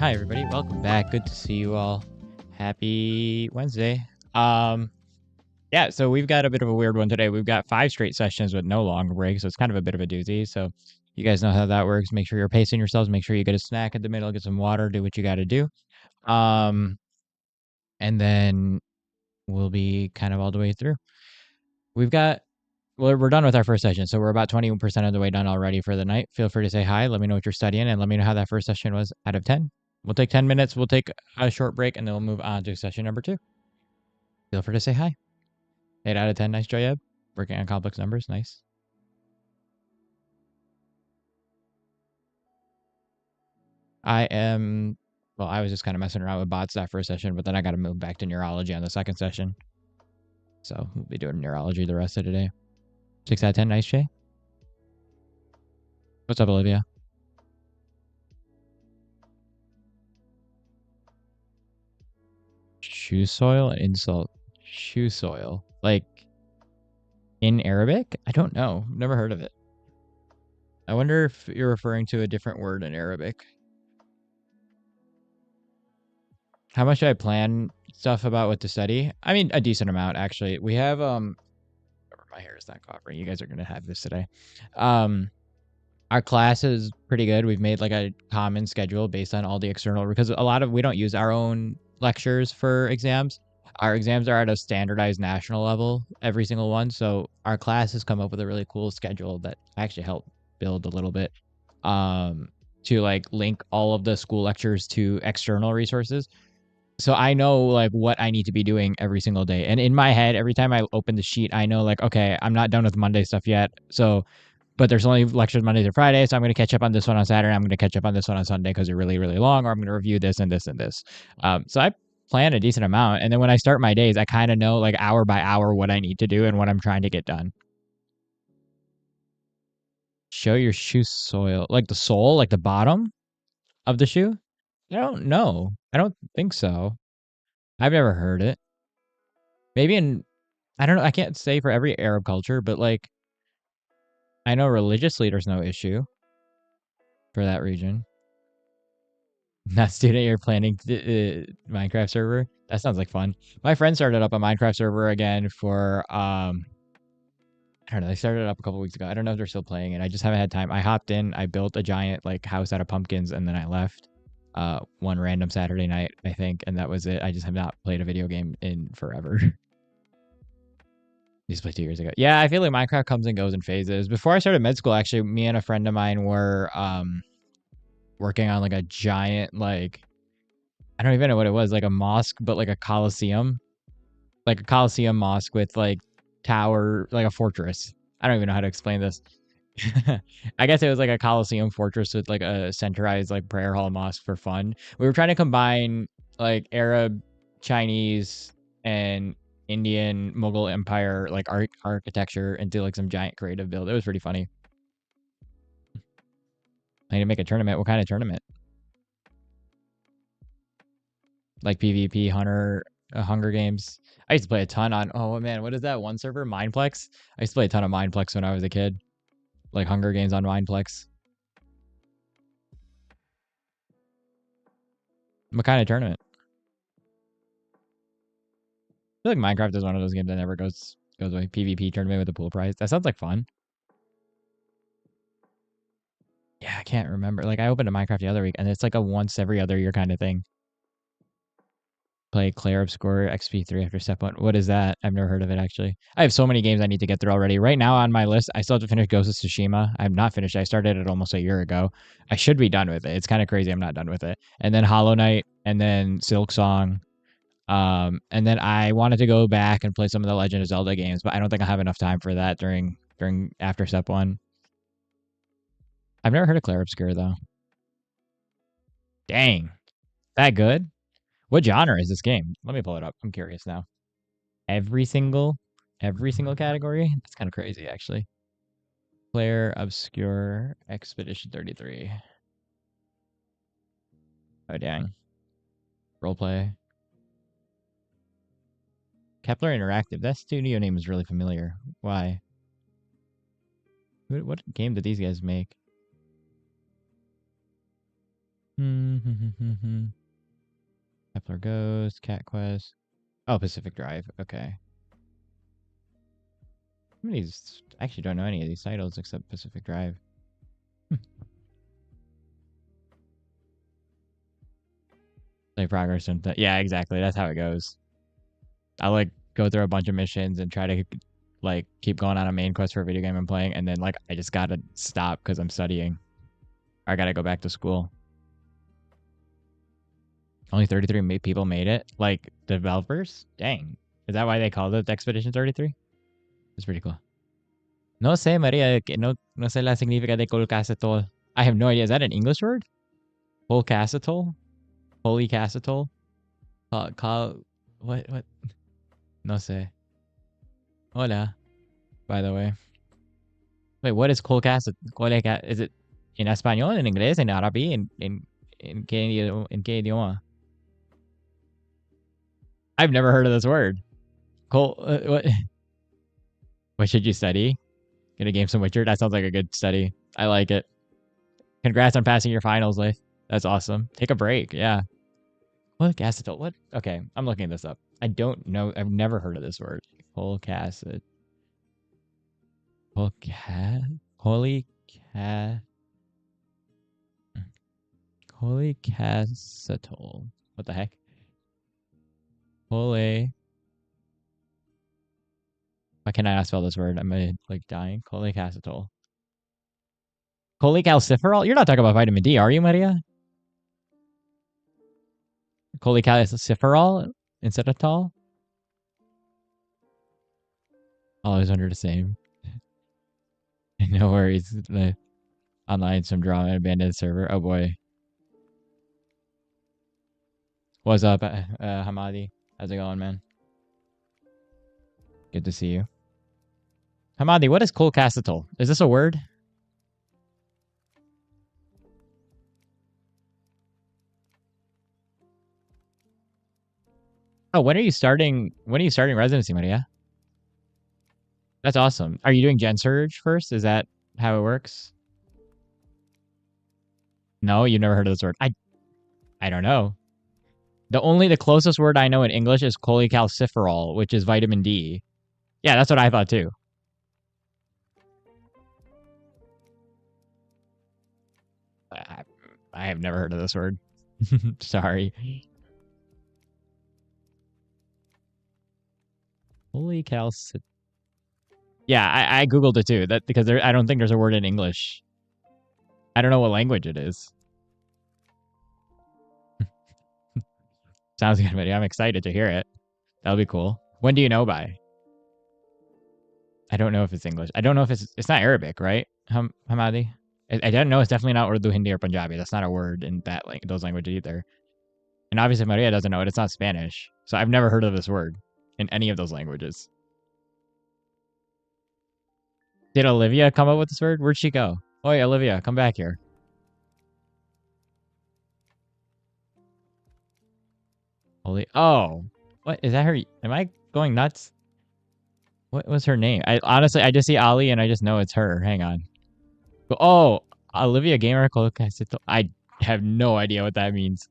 Hi everybody, welcome back. Good to see you all. Happy Wednesday. Yeah, so we've got a bit of a weird one today. We've got 5 straight sessions with no long break, so it's kind of a bit of a doozy. So you guys know how that works. Make sure you're pacing yourselves, make sure you get a snack at the middle, get some water, do what you got to do. And then we'll be kind of all the way through. We're done with our first session, so we're about 20% of the way done already for the night. Feel free to say hi, let me know what you're studying, and let me know how that first session was out of 10. We'll take 10 minutes, we'll take a short break, and then we'll move on to session number 2. Feel free to say hi. 8 out of 10, nice, Joyeb. Working on complex numbers, nice. I was just kind of messing around with bots that first session, but then I got to move back to neurology on the second session. So we'll be doing neurology the rest of today. 6 out of 10, nice, Jay. What's up, Olivia? Shoe soil and insult. Shoe soil. Like, in Arabic? I don't know. Never heard of it. I wonder if you're referring to a different word in Arabic. How much do I plan stuff about what to study? I mean, a decent amount, actually. We have, my hair is not cooperating. You guys are going to have this today. Our class is pretty good. We've made like a common schedule based on all the external, because we don't use our own lectures for exams. Our exams are at a standardized national level, every single one. So our class has come up with a really cool schedule that actually helped build a little bit, to like link all of the school lectures to external resources. So I know like what I need to be doing every single day. And in my head, every time I open the sheet, I know like, okay, I'm not done with Monday stuff yet. But there's only lectures Monday through Friday, so I'm going to catch up on this one on Saturday. I'm going to catch up on this one on Sunday because they're really, really long, or I'm going to review this and this and this. So I plan a decent amount. And then when I start my days, I kind of know like hour by hour what I need to do and what I'm trying to get done. Show your shoe soil, like the sole, like the bottom of the shoe? I don't know. I don't think so. I've never heard it. Maybe I don't know. I can't say for every Arab culture, but like, I know religiously there's no issue for that region. Not student, you're planning Minecraft server? That sounds like fun. My friend started up a Minecraft server again for, I don't know, they started it up a couple weeks ago. I don't know if they're still playing it. I just haven't had time. I hopped in, I built a giant like house out of pumpkins, and then I left one random Saturday night, I think, and that was it. I just have not played a video game in forever. Used to play 2 years ago. Yeah, I feel like Minecraft comes and goes in phases. Before I started med school, actually, me and a friend of mine were working on like a giant, like, I don't even know what it was, like a mosque, but like a coliseum mosque with like tower, like a fortress. I don't even know how to explain this. I guess it was like a coliseum fortress with like a centralized like prayer hall mosque for fun. We were trying to combine like Arab, Chinese, and Indian Mughal Empire like architecture into like some giant creative build. It was pretty funny. I need to make a tournament. What kind of tournament? Like PvP, Hunger Games. I used to play a ton on, oh man, what is that one server? Mineplex? I used to play a ton of Mineplex when I was a kid. Like Hunger Games on Mineplex. What kind of tournament? I feel like Minecraft is one of those games that never goes away. PvP tournament with a pool prize. That sounds like fun. Yeah, I can't remember. Like I opened a Minecraft the other week, and it's like a once every other year kind of thing. Play Claire Obscure XP3 after step 1. What is that? I've never heard of it, actually. I have so many games I need to get through already. Right now on my list, I still have to finish Ghost of Tsushima. I have not finished. I started it almost a year ago. I should be done with it. It's kind of crazy I'm not done with it. And then Hollow Knight, and then Silk Song. And then I wanted to go back and play some of the Legend of Zelda games, but I don't think I'll have enough time for that during after step 1. I've never heard of Claire Obscure, though. Dang. That good? What genre is this game? Let me pull it up. I'm curious now. Every single category? That's kind of crazy, actually. Claire Obscure Expedition 33. Oh, dang. Roleplay. Kepler Interactive. That studio name is really familiar. Why? What game did these guys make? Kepler Ghost, Cat Quest. Oh, Pacific Drive. Okay. How many? I actually don't know any of these titles except Pacific Drive. Play progress and yeah, exactly. That's how it goes. I like go through a bunch of missions and try to like keep going on a main quest for a video game I'm playing, and then like I just gotta stop because I'm studying. I gotta go back to school. Only 33 people made it. Like developers? Dang. Is that why they called it Expedition 33? That's pretty cool. No sé, Maria. No sé la significa de colcacetol. I have no idea. Is that an English word? Colcacetol? Polycacetol? What? No sé. Hola, by the way. Wait, what is colcacetol? Is it in español, en inglés, en árabe, en qué idioma? I've never heard of this word. What? What should you study? Gonna game some Witcher? That sounds like a good study. I like it. Congrats on passing your finals, Leif. That's awesome. Take a break. Yeah. What acetol? What? Okay, I'm looking this up. I don't know. I've never heard of this word. Polcacid. Polcat. Polycat. Polycacetol. What the heck? Poly. Why can I not spell this word? I'm like dying. Cholecalciferol. Cholecalciferol? You're not talking about vitamin D, are you, Maria? Cholecalciferol instead of tall? Always under the same. No worries. The online some drama and abandoned server. Oh boy. What's up, Hamadi? How's it going, man? Good to see you. Hamadi, what is cholecalciferol? Is this a word? Oh, when are you starting residency, Maria? That's awesome. Are you doing Gen Surge first? Is that how it works? No, you've never heard of this word. I don't know. The closest word I know in English is cholecalciferol, which is vitamin D. Yeah, that's what I thought too. I, I have never heard of this word. Sorry. Cholecalcit. Yeah, I googled it too. That because I don't think there's a word in English. I don't know what language it is. Sounds good, buddy. I'm excited to hear it. That'll be cool. When do you know by? I don't know if it's English. I don't know if it's not Arabic, right? Hamadi. I don't know. It's definitely not Urdu, Hindi, or Punjabi. That's not a word in those languages either. And obviously Maria doesn't know it. It's not Spanish. So I've never heard of this word in any of those languages. Did Olivia come up with this word? Where'd she go? Oh, yeah, Olivia, come back here. Oh, what is that her? Am I going nuts? What was her name? I honestly, I just see Ali and I just know it's her. Hang on. Oh, Olivia Gamer. I have no idea what that means.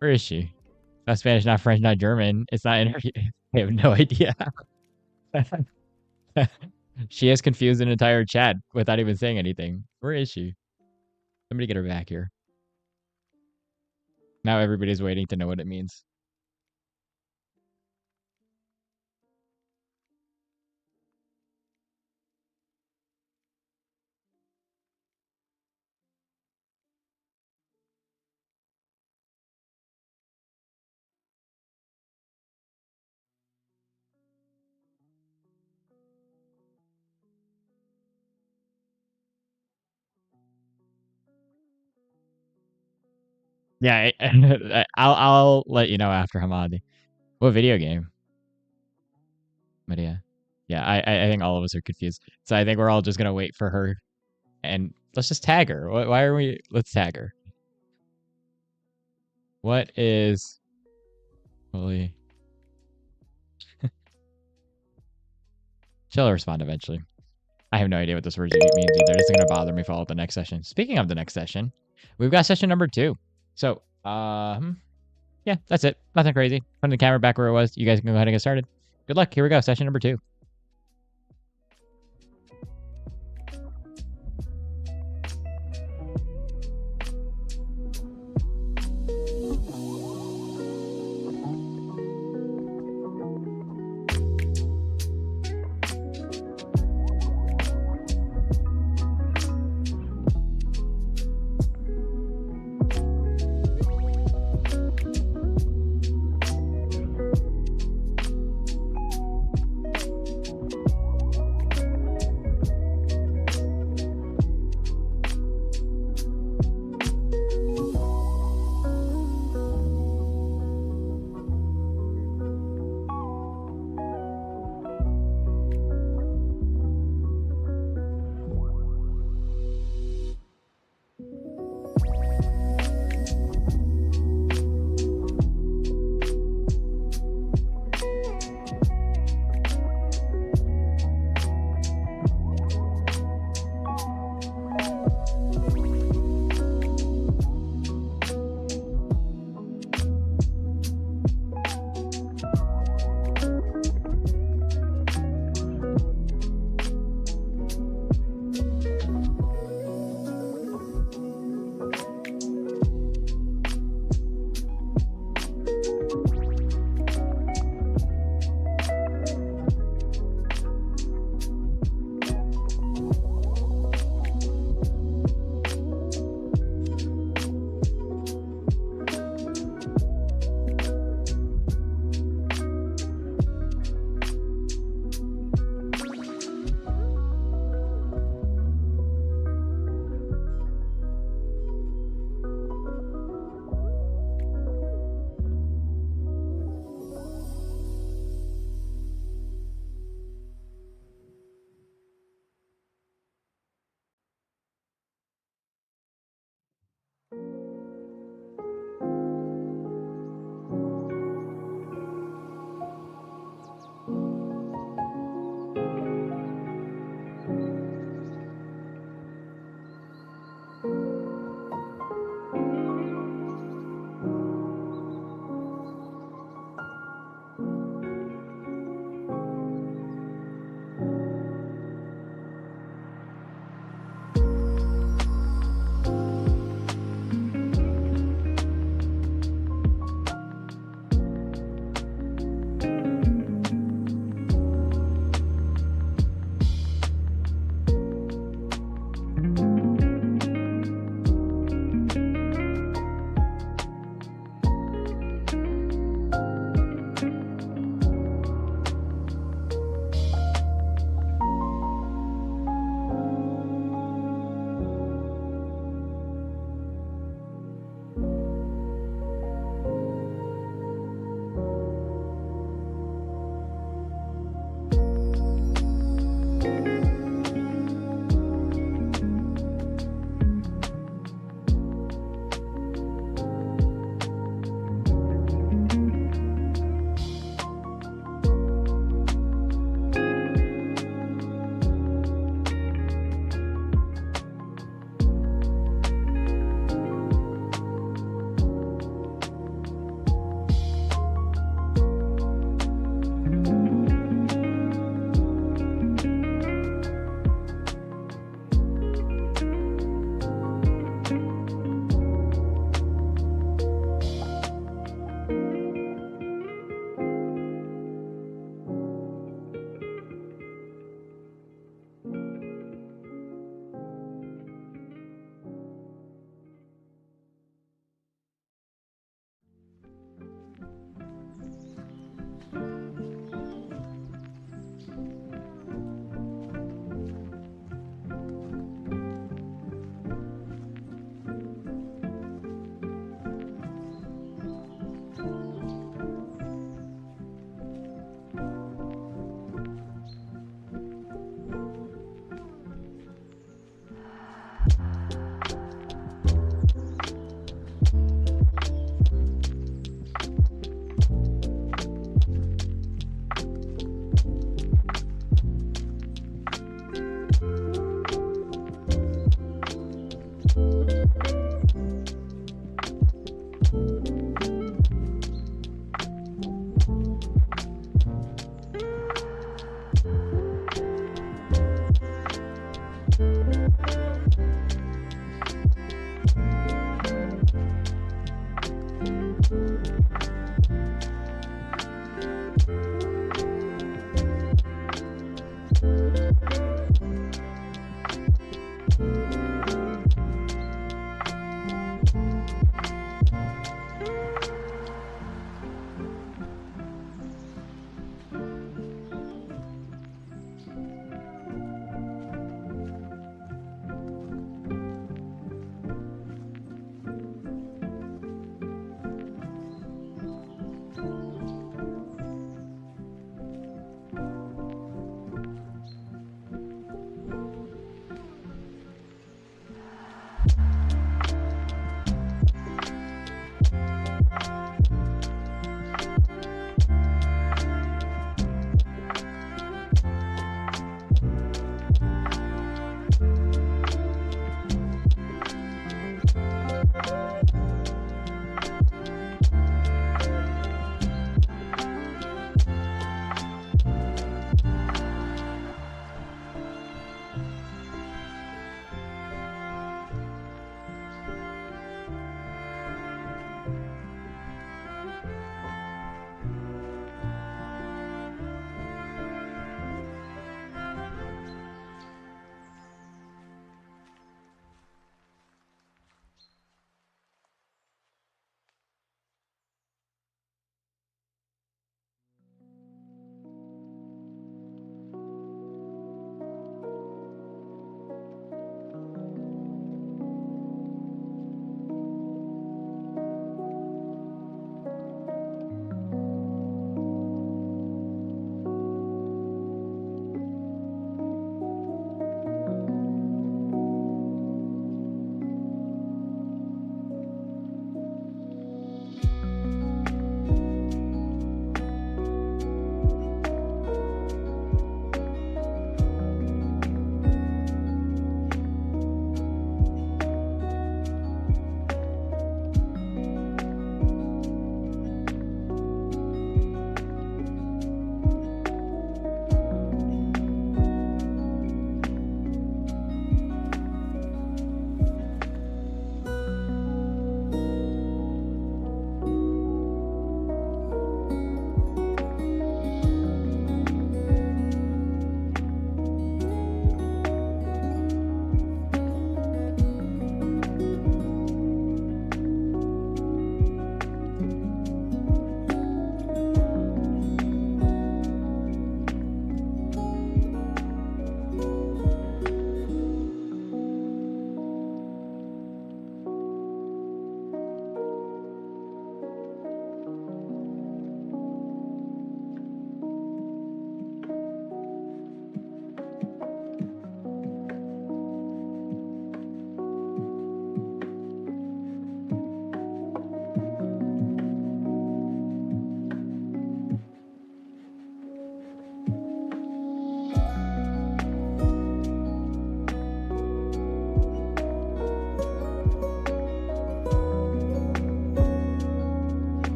Where is she? Not Spanish, not French, not German. It's not in her. I have no idea. She has confused an entire chat without even saying anything. Where is she? Somebody get her back here. Now everybody's waiting to know what it means. Yeah, I'll let you know after Hamadi. What video game? Maria. Yeah, I think all of us are confused. So I think we're all just gonna wait for her and let's just tag her. Why are we? Let's tag her. What is? Holy. She'll respond eventually. I have no idea what this word means either. It's going to bother me for all the next session. Speaking of the next session, we've got session number 2. So, yeah, that's it. Nothing crazy. Putting the camera back where it was. You guys can go ahead and get started. Good luck. Here we go. Session number 2.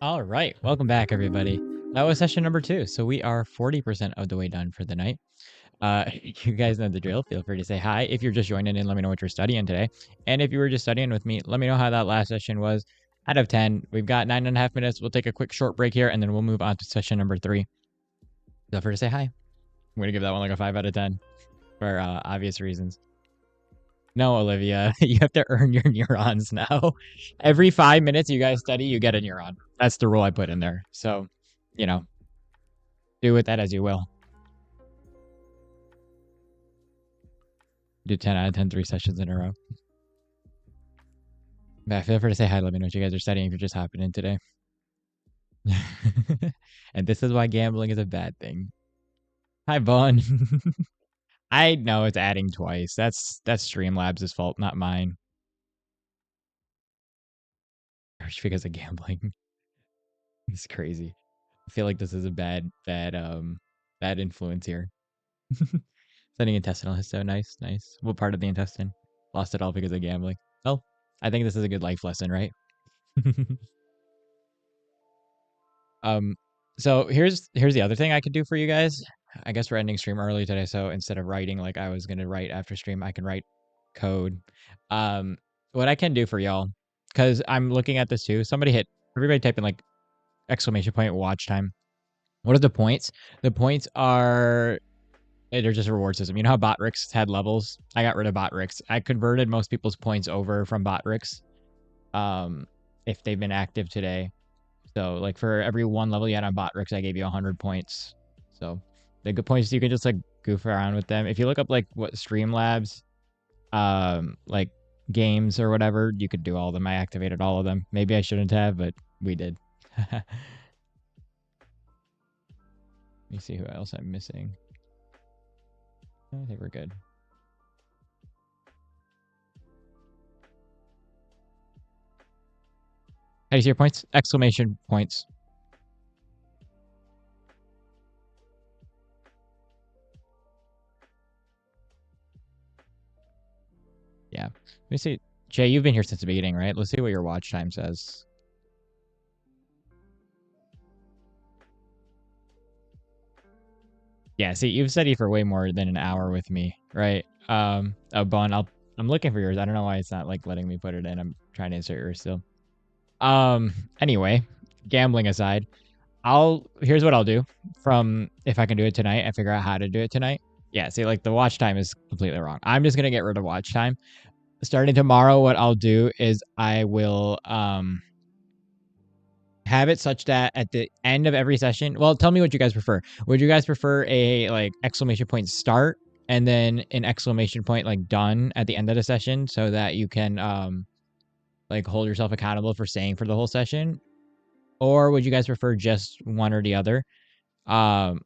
All right, welcome back, everybody. That was session number 2, so we are 40% of the way done for the night. You guys know the drill. Feel free to say hi. If you're just joining in, let me know what you're studying today. And if you were just studying with me, let me know how that last session was. Out of 10, we've got 9.5 minutes. We'll take a quick short break here, and then we'll move on to session number 3. Feel free to say hi. I'm going to give that one like a 5 out of 10 for obvious reasons. No, Olivia, you have to earn your neurons now. Every 5 minutes you guys study, you get a neuron. That's the rule I put in there. So, you know, do with that as you will. Do 10 out of 10 3 sessions in a row. But feel free to say hi. Let me know what you guys are studying if you're just hopping in today. And this is why gambling is a bad thing. Hi, Vaughn. I know it's adding twice. That's Streamlabs' fault, not mine. Just because of gambling. It's crazy. I feel like this is a bad influence here. Studying intestinal histo, nice, nice. What part of the intestine? Lost it all because of gambling. Well, I think this is a good life lesson, right? Um, so here's the other thing I could do for you guys. I guess we're ending stream early today, so instead of writing like I was gonna write after stream, I can write code. Um, what I can do for y'all, because I'm looking at this too. Everybody type in like exclamation point watch time. What are the points? The points are they're just a reward system. You know how Botrix had levels? I got rid of Botrix. I converted most people's points over from Botrix. If they've been active today. So like for every 1 level you had on Botrix, I gave you 100 points. So the good points you can just like goof around with them. If you look up like what Streamlabs, like games or whatever, you could do all of them. I activated all of them. Maybe I shouldn't have, but we did. Let me see who else I'm missing. I think we're good. How do you see your points? Exclamation points. Yeah. Let me see. Jay, you've been here since the beginning, right? Let's see what your watch time says. Yeah, see, you've studied for way more than an hour with me, right? Oh, Bun, I'm looking for yours. I don't know why it's not like letting me put it in. I'm trying to insert yours still. Anyway, gambling aside, here's what I'll do from if I can do it tonight and figure out how to do it tonight. Yeah, see, like the watch time is completely wrong. I'm just gonna get rid of watch time. Starting tomorrow, what I'll do is I will have it such that at the end of every session, well, tell me what you guys prefer. Would you guys prefer a like exclamation point start and then an exclamation point like done at the end of the session so that you can like hold yourself accountable for staying for the whole session? Or would you guys prefer just one or the other? Um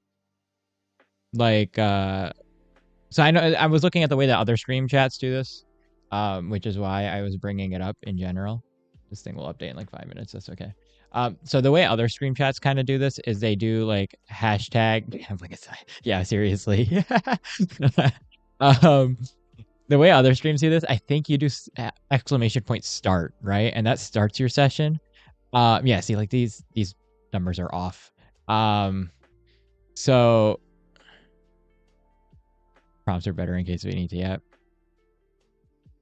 like so I know I was looking at the way that other stream chats do this, which is why I was bringing it up in general. This thing will update in like 5 minutes. That's okay. So the way other stream chats kind of do this is they do like hashtag gambling aside. Yeah, seriously. um, the way other streams do this, I think you do exclamation point start, right? And that starts your session. Yeah, see, like these numbers are off. So prompts are better in case we need to. Yeah.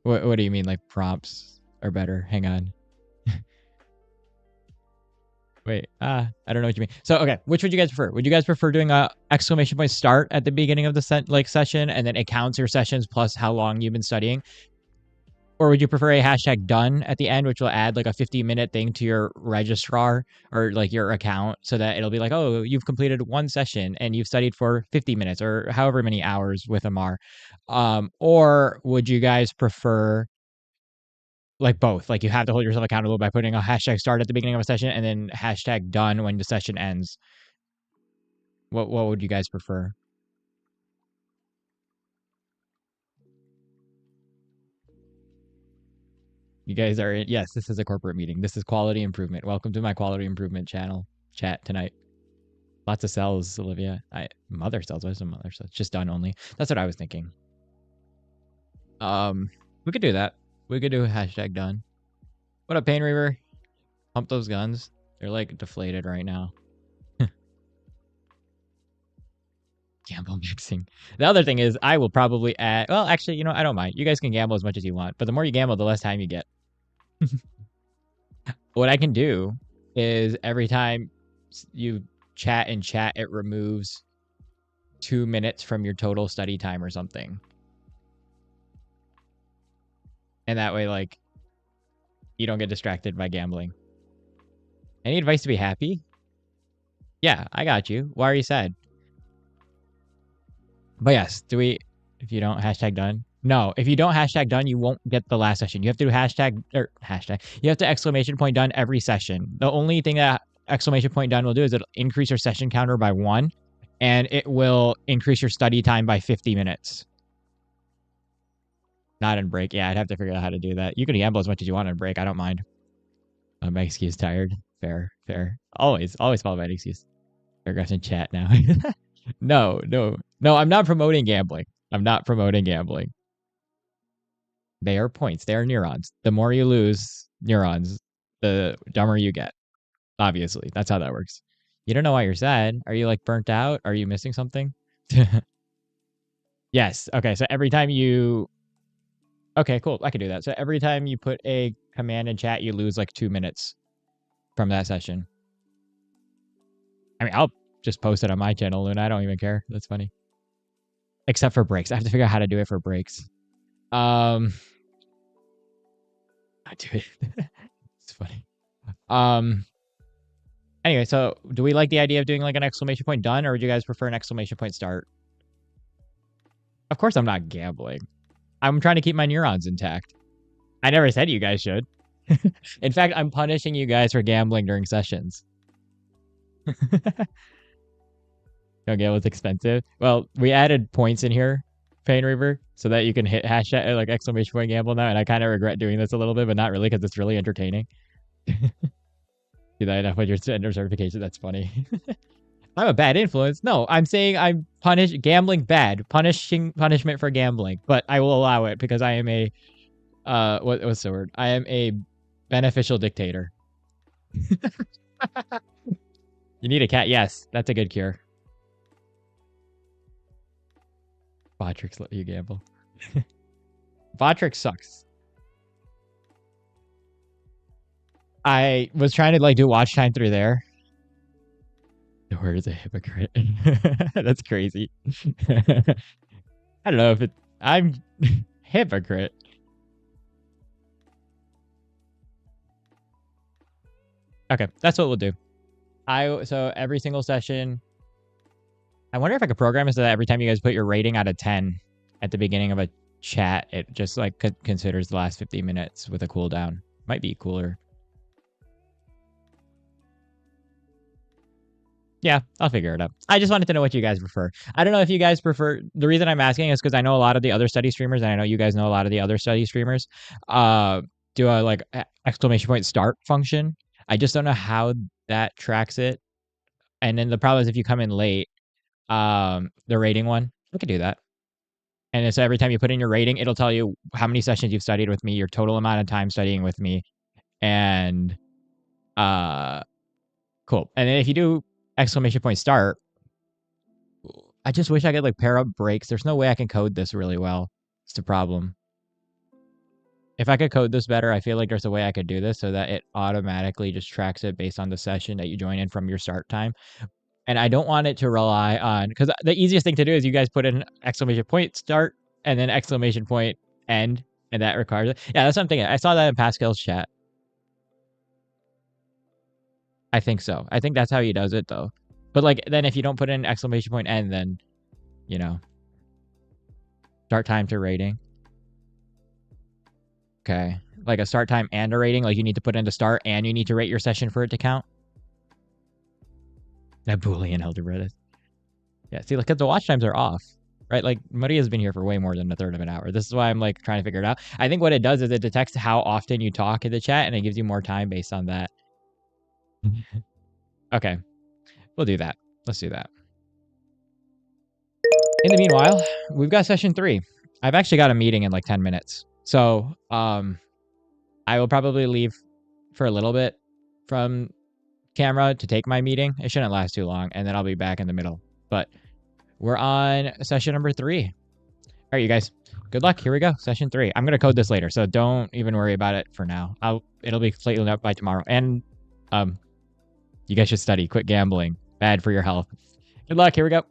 What do you mean, like prompts are better? Hang on. Wait, I don't know what you mean. So, okay, which would you guys prefer? Would you guys prefer doing a exclamation point start at the beginning of the session, and then it counts your sessions plus how long you've been studying? Or would you prefer a hashtag done at the end, which will add like a 50-minute thing to your registrar or like your account so that it'll be like, oh, you've completed 1 session and you've studied for 50 minutes or however many hours with MR? Or would you guys prefer like both? Like you have to hold yourself accountable by putting a hashtag start at the beginning of a session and then hashtag done when the session ends. What would you guys prefer? You guys are in, yes, this is a corporate meeting. This is quality improvement. Welcome to my quality improvement channel chat tonight. Lots of cells, Olivia. Mother cells. What's a mother cells? Just done only. That's what I was thinking. We could do that. We could do a hashtag done. What up, Pain Reaver? Pump those guns. They're like deflated right now. Gamble mixing. The other thing is I will probably add, well, actually, you know, I don't mind. You guys can gamble as much as you want, but the more you gamble, the less time you get. What I can do is every time you chat in chat, it removes 2 minutes from your total study time or something. And that way, like, you don't get distracted by gambling. Any advice to be happy? Yeah, I got you. Why are you sad? But yes, if you don't hashtag done? No, if you don't hashtag done, you won't get the last session. You have to do hashtag. You have to exclamation point done every session. The only thing that exclamation point done will do is it'll increase your session counter by 1, and it will increase your study time by 50 minutes. Not in break. Yeah, I'd have to figure out how to do that. You can gamble as much as you want in break. I don't mind. My excuse tired. Fair. Always follow my excuse. Paragraphs in chat now. No. I'm not promoting gambling. They are points. They are neurons. The more you lose neurons, the dumber you get. Obviously, that's how that works. You don't know why you're sad. Are you like burnt out? Are you missing something? Yes. Okay. So every time you. Okay, cool. I can do that. So every time you put a command in chat, you lose like 2 minutes from that session. I mean, I'll just post it on my channel, Luna. I don't even care. That's funny. Except for breaks. I have to figure out how to do it for breaks. I do it. It's funny. Anyway, so do we like the idea of doing like an exclamation point done, or would you guys prefer an exclamation point start? Of course I'm not gambling. I'm trying to keep my neurons intact. I never said you guys should. In fact, I'm punishing you guys for gambling during sessions. Don't gamble, it's expensive. Well, we added points in here, Pain Reaver, so that you can hit hashtag like exclamation point gamble now, and I kind of regret doing this a little bit, but not really because it's really entertaining. Do that enough with your certification. That's funny. I'm a bad influence. No, I'm saying I'm gambling bad. Punishment for gambling. But I will allow it because I am a what's the word? I am a beneficial dictator. You need a cat? Yes, that's a good cure. Botrix let you gamble. Botrix sucks. I was trying to like do watch time through there. The word is a hypocrite. That's crazy. I don't know if I'm hypocrite. Okay, that's what we'll do. So every single session, I wonder if I could program it so that every time you guys put your rating out of 10 at the beginning of a chat, it just like considers the last 50 minutes with a cooldown. Might be cooler. Yeah, I'll figure it out. I just wanted to know what you guys prefer. I don't know if you guys prefer. The reason I'm asking is because I know a lot of the other study streamers, and I know you guys know a lot of the other study streamers, do a like exclamation point start function. I just don't know how that tracks it. And then the problem is if you come in late, the rating one, we could do that. And so every time you put in your rating, it'll tell you how many sessions you've studied with me, your total amount of time studying with me, and cool. And then if you do exclamation point start, I just wish I could like pair up breaks. There's no way I can code this really well. It's the problem. If I could code this better, I feel like there's a way I could do this so that it automatically just tracks it based on the session that you join in from your start time. And I don't want it to rely on, because the easiest thing to do is you guys put in exclamation point start and then exclamation point end, and that requires it. Yeah, that's what I'm thinking. I saw that in Pascal's chat. I think so. I think that's how he does it though. But like then if you don't put in exclamation point end, then you know, start time to rating. Okay. Like a start time and a rating, like you need to put in the start and you need to rate your session for it to count. That Boolean algebra. Yeah, see, look at the watch times are off, right? Like Maria's been here for way more than a third of an hour. This is why I'm like trying to figure it out. I think what it does is it detects how often you talk in the chat and it gives you more time based on that. Okay, we'll do that. Let's do that. In the meanwhile, we've got session 3. I've actually got a meeting in like 10 minutes. So, I will probably leave for a little bit from camera to take my meeting. It shouldn't last too long, and then I'll be back in the middle. But we're on session number 3. All right, you guys. Good luck. Here we go. Session 3. I'm gonna code this later, so don't even worry about it for now. It'll be completely up by tomorrow. And you guys should study. Quit gambling. Bad for your health. Good luck. Here we go.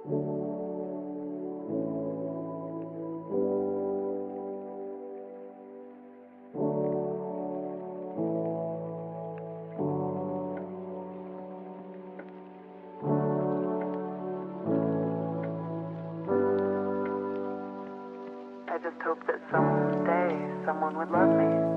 I just hope that someday someone would love me.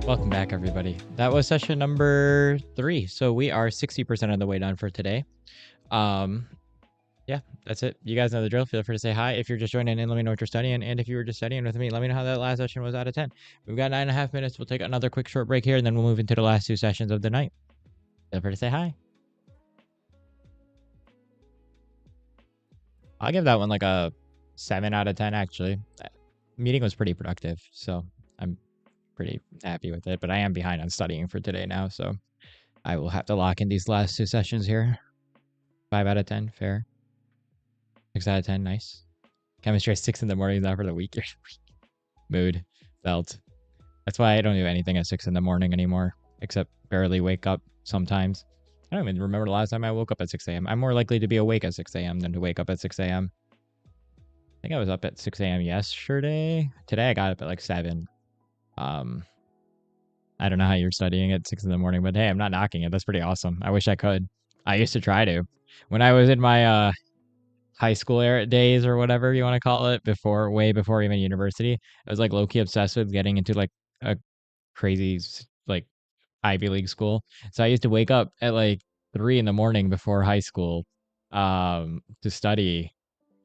Welcome back, everybody. That was session number 3. So we are 60% of the way done for today. Yeah, that's it. You guys know the drill. Feel free to say hi. If you're just joining in, let me know what you're studying. And if you were just studying with me, let me know how that last session was out of 10. We've got 9.5 minutes. We'll take another quick short break here, and then we'll move into the last 2 sessions of the night. Feel free to say hi. I'll give that one like a 7 out of 10, actually. Meeting was pretty productive, so I'm pretty happy with it. But I am behind on studying for today now, so I will have to lock in these last 2 sessions here. 5 out of 10, fair. 6 out of 10, nice. Chemistry at 6 in the morning now for the week. Mood, felt. That's why I don't do anything at 6 in the morning anymore, except barely wake up sometimes. I don't even remember the last time I woke up at 6 a.m. I'm more likely to be awake at 6 a.m. than to wake up at 6 a.m. I think I was up at 6 a.m. yesterday. Today I got up at like 7. I don't know how you're studying at 6 in the morning, but hey, I'm not knocking it. That's pretty awesome. I wish I could. I used to try to. When I was in my high school era days or whatever you want to call it, way before even university, I was like low-key obsessed with getting into like a crazy like Ivy League school. So I used to wake up at like 3 in the morning before high school to study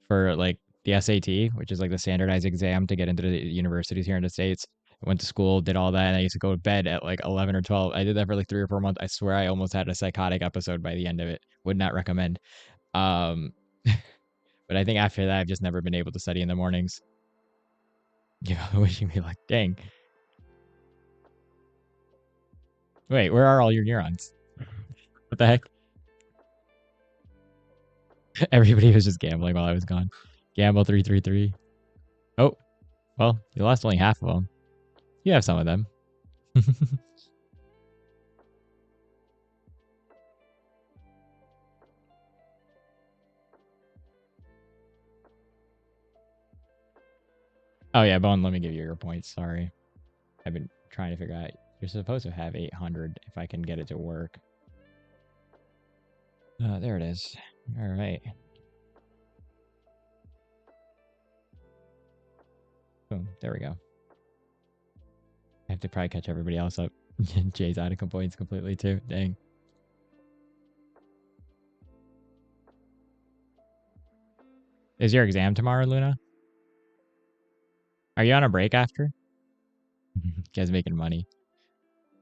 for like the SAT, which is like the standardized exam to get into the universities here in the States. I went to school, did all that, and I used to go to bed at like 11 or 12. I did that for like 3 or 4 months. I swear I almost had a psychotic episode by the end of it. Would not recommend. Um, but I think after that, I've just never been able to study in the mornings. You know, wishing me like, dang. Wait, where are all your neurons? What the heck? Everybody was just gambling while I was gone. Gamble 333. Oh, well, you lost only half of them. You have some of them. Oh yeah, Bone, let me give you your points. Sorry. I've been trying to figure out. You're supposed to have 800 if I can get it to work. There it is. All right. Boom. There we go. I have to probably catch everybody else up. Jay's out of points completely too. Dang. Is your exam tomorrow, Luna? Are you on a break after? You guys making money.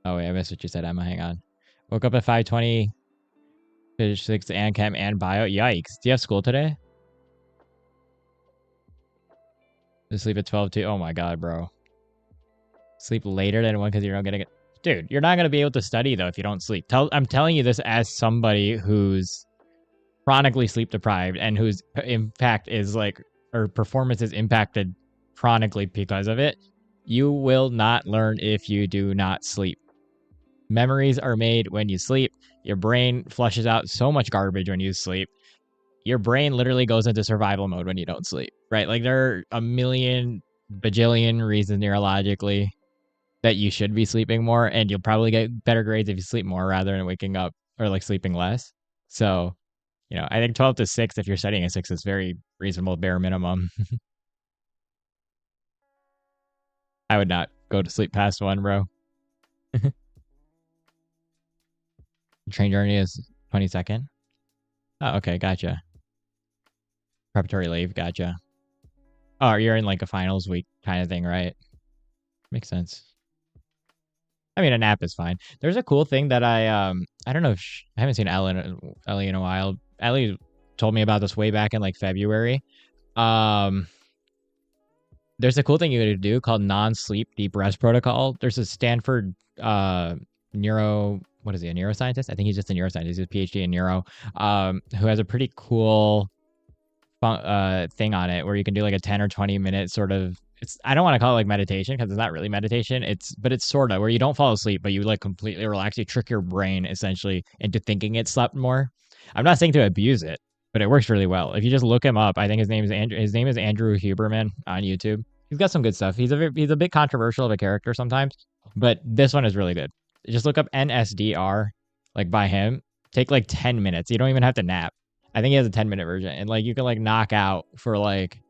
Oh wait, I missed what you said, Emma. Hang on. Woke up at 5:20. Physics and chem and bio. Yikes. Do you have school today? Sleep at 12 too. Oh my god, bro. Sleep later than 1 because you're not gonna get. Dude, you're not gonna be able to study though if you don't sleep. I'm telling you this as somebody who's chronically sleep deprived and whose impact is like or performance is impacted chronically because of it. You will not learn if you do not sleep. Memories are made when you sleep. Your brain flushes out so much garbage when you sleep. Your brain literally goes into survival mode when you don't sleep, right? Like there are a million bajillion reasons neurologically that you should be sleeping more, and you'll probably get better grades if you sleep more rather than waking up or like sleeping less. So, I think 12 to 6, if you're studying at 6, is very reasonable, bare minimum. I would not go to sleep past 1, bro. Train journey is 22nd. Oh, okay, gotcha. Preparatory leave, gotcha. Oh, you're in like a finals week kind of thing, right? Makes sense. I mean, a nap is fine. There's a cool thing that I don't know if I haven't seen Ellie in a while. Ellie told me about this way back in like February. There's a cool thing you could do called non-sleep deep rest protocol. There's a Stanford what is he, a neuroscientist? I think he's just a neuroscientist. He's a PhD in neuro, who has a pretty cool thing on it where you can do like a 10 or 20 minute sort of I don't want to call it like meditation because it's not really meditation. But it's sort of where you don't fall asleep, but you like completely relax. You trick your brain essentially into thinking it slept more. I'm not saying to abuse it, but it works really well. If you just look him up, I think his name is Andrew Huberman on YouTube. He's got some good stuff. He's a bit controversial of a character sometimes, but this one is really good. Just look up NSDR, like by him. Take like 10 minutes. You don't even have to nap. I think he has a 10-minute version, and like you can like knock out for like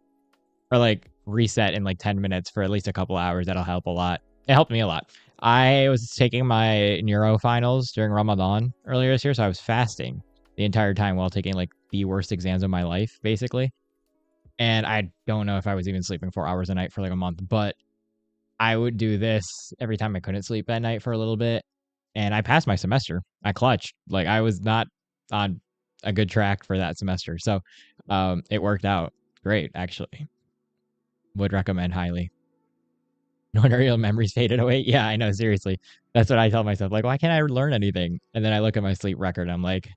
or like reset in like 10 minutes for at least a couple hours. That'll help a lot. It helped me a lot. I was taking my neuro finals during Ramadan earlier this year, so I was fasting the entire time while taking like the worst exams of my life, basically. And I don't know if I was even sleeping 4 hours a night for like a month, but I would do this every time I couldn't sleep at night for a little bit. And I passed my semester. I clutched. Like I was not on a good track for that semester. So it worked out great, actually. Would recommend highly. No wonder your memories faded away. Yeah, I know. Seriously. That's what I tell myself. Like, why can't I learn anything? And then I look at my sleep record. And I'm like,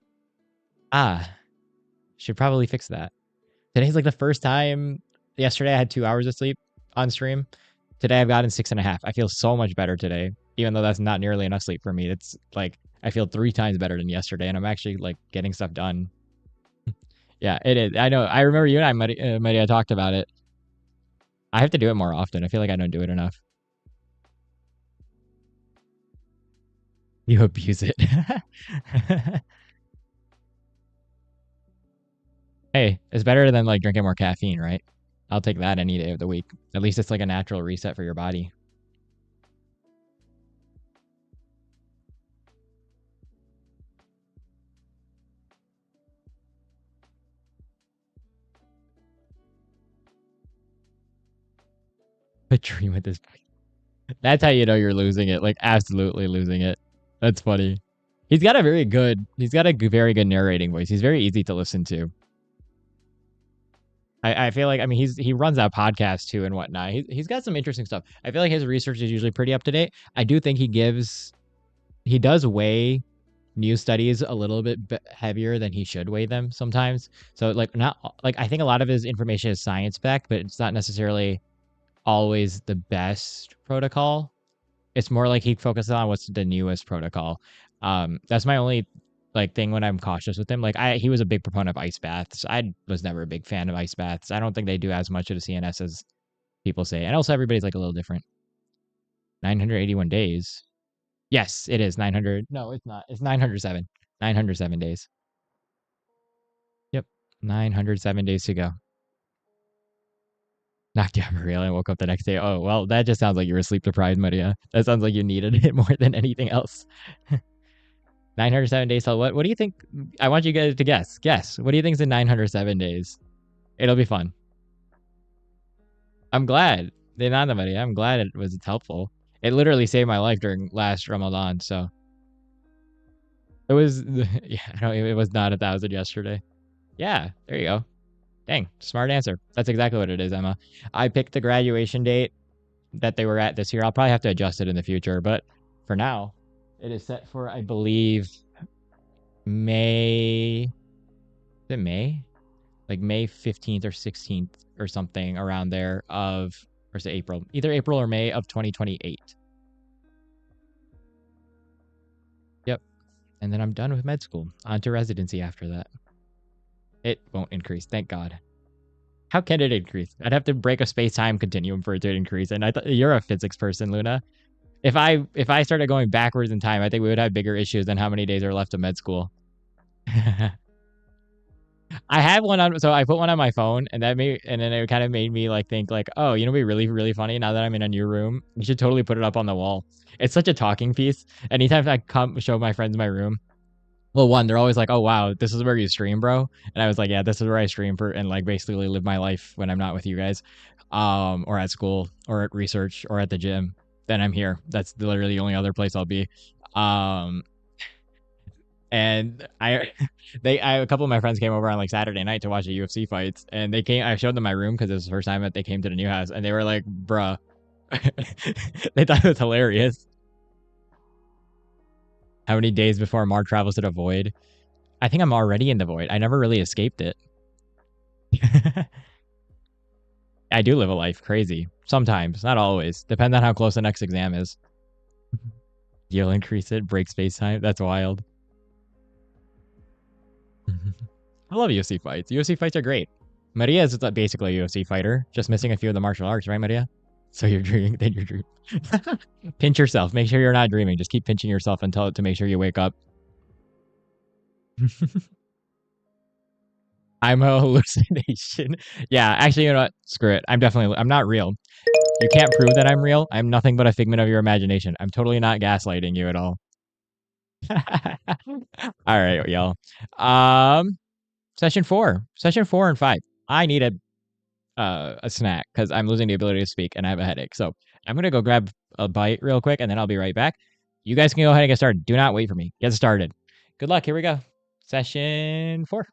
ah, should probably fix that. Today's like the first time. Yesterday I had 2 hours of sleep on stream. Today I've gotten 6.5. I feel so much better today, even though that's not nearly enough sleep for me. It's like I feel 3 times better than yesterday, and I'm actually like getting stuff done. Yeah, it is. I know. I remember you and I, Maria, talked about it. I have to do it more often. I feel like I don't do it enough. You abuse it. Hey, it's better than like drinking more caffeine, right? I'll take that any day of the week. At least it's like a natural reset for your body. A dream with this. That's how you know you're losing it. Like absolutely losing it. That's funny. He's got a very good narrating voice. He's very easy to listen to. I feel like, I mean, he runs that podcast too and whatnot. He's got some interesting stuff. I feel like his research is usually pretty up to date. I do think he does weigh news studies a little bit heavier than he should weigh them sometimes. So like not like I think a lot of his information is science backed, but it's not necessarily always the best protocol. It's more like he focuses on what's the newest protocol. That's my only like thing when I'm cautious with him. Like he was a big proponent of ice baths. I was never a big fan of ice baths. I don't think they do as much of the CNS as people say. And also everybody's like a little different. 981 days. Yes, it is 900. No, it's not. It's 907. 907 days. Yep. 907 days to go. Knocked you out for real and woke up the next day. Oh, well, that just sounds like you were sleep deprived, Maria. That sounds like you needed it more than anything else. 907 days. So what do you think? I want you guys to guess. Guess. What do you think is in 907 days? It'll be fun. I'm glad. De nada, Maria. I'm glad it was helpful. It literally saved my life during last Ramadan. So it was, yeah, no, it was not 1,000 yesterday. Yeah, there you go. Dang, smart answer. That's exactly what it is, Emma. I picked the graduation date that they were at this year. I'll probably have to adjust it in the future, but for now, it is set for, I believe, May. Is it May? Like May 15th or 16th or something around there of, or is it April? Either April or May of 2028. Yep. And then I'm done with med school. On to residency after that. It won't increase, thank God. How can it increase? I'd have to break a space-time continuum for it to increase. And I thought you're a physics person, Luna. If I started going backwards in time, I think we would have bigger issues than how many days are left of med school. I have one on, so I put one on my phone, and then it kind of made me like think like, oh, you know, be really really funny. Now that I'm in a new room, you should totally put it up on the wall. It's such a talking piece. Anytime I come show my friends my room, well, one, they're always like, oh wow, this is where you stream, bro. And I was like, yeah, this is where I stream for and like basically live my life when I'm not with you guys, or at school, or at research, or at the gym. Then I'm here. That's literally the only other place I'll be. Um, and a couple of my friends came over on like Saturday night to watch the UFC fights, and they came. I showed them my room because it was the first time that they came to the new house, and they were like, "Bruh," they thought it was hilarious. How many days before Mar travels to the void? I think I'm already in the void. I never really escaped it. I do live a life crazy sometimes, not always. Depends on how close the next exam is. You'll increase it, break space time. That's wild. I love UFC fights. UFC fights are great. Maria is basically a UFC fighter, just missing a few of the martial arts, right, Maria? So you're dreaming, then you're dreaming. Pinch yourself. Make sure you're not dreaming. Just keep pinching yourself until to make sure you wake up. I'm a hallucination. Yeah, actually, you know what? Screw it. I'm not real. You can't prove that I'm real. I'm nothing but a figment of your imagination. I'm totally not gaslighting you at all. All right, y'all. Um, session 4 and 5. I need a snack because I'm losing the ability to speak and I have a headache. So I'm gonna go grab a bite real quick and then I'll be right back. You guys can go ahead and get started. Do not wait for me. Get started. Good luck. Here we go. Session 4.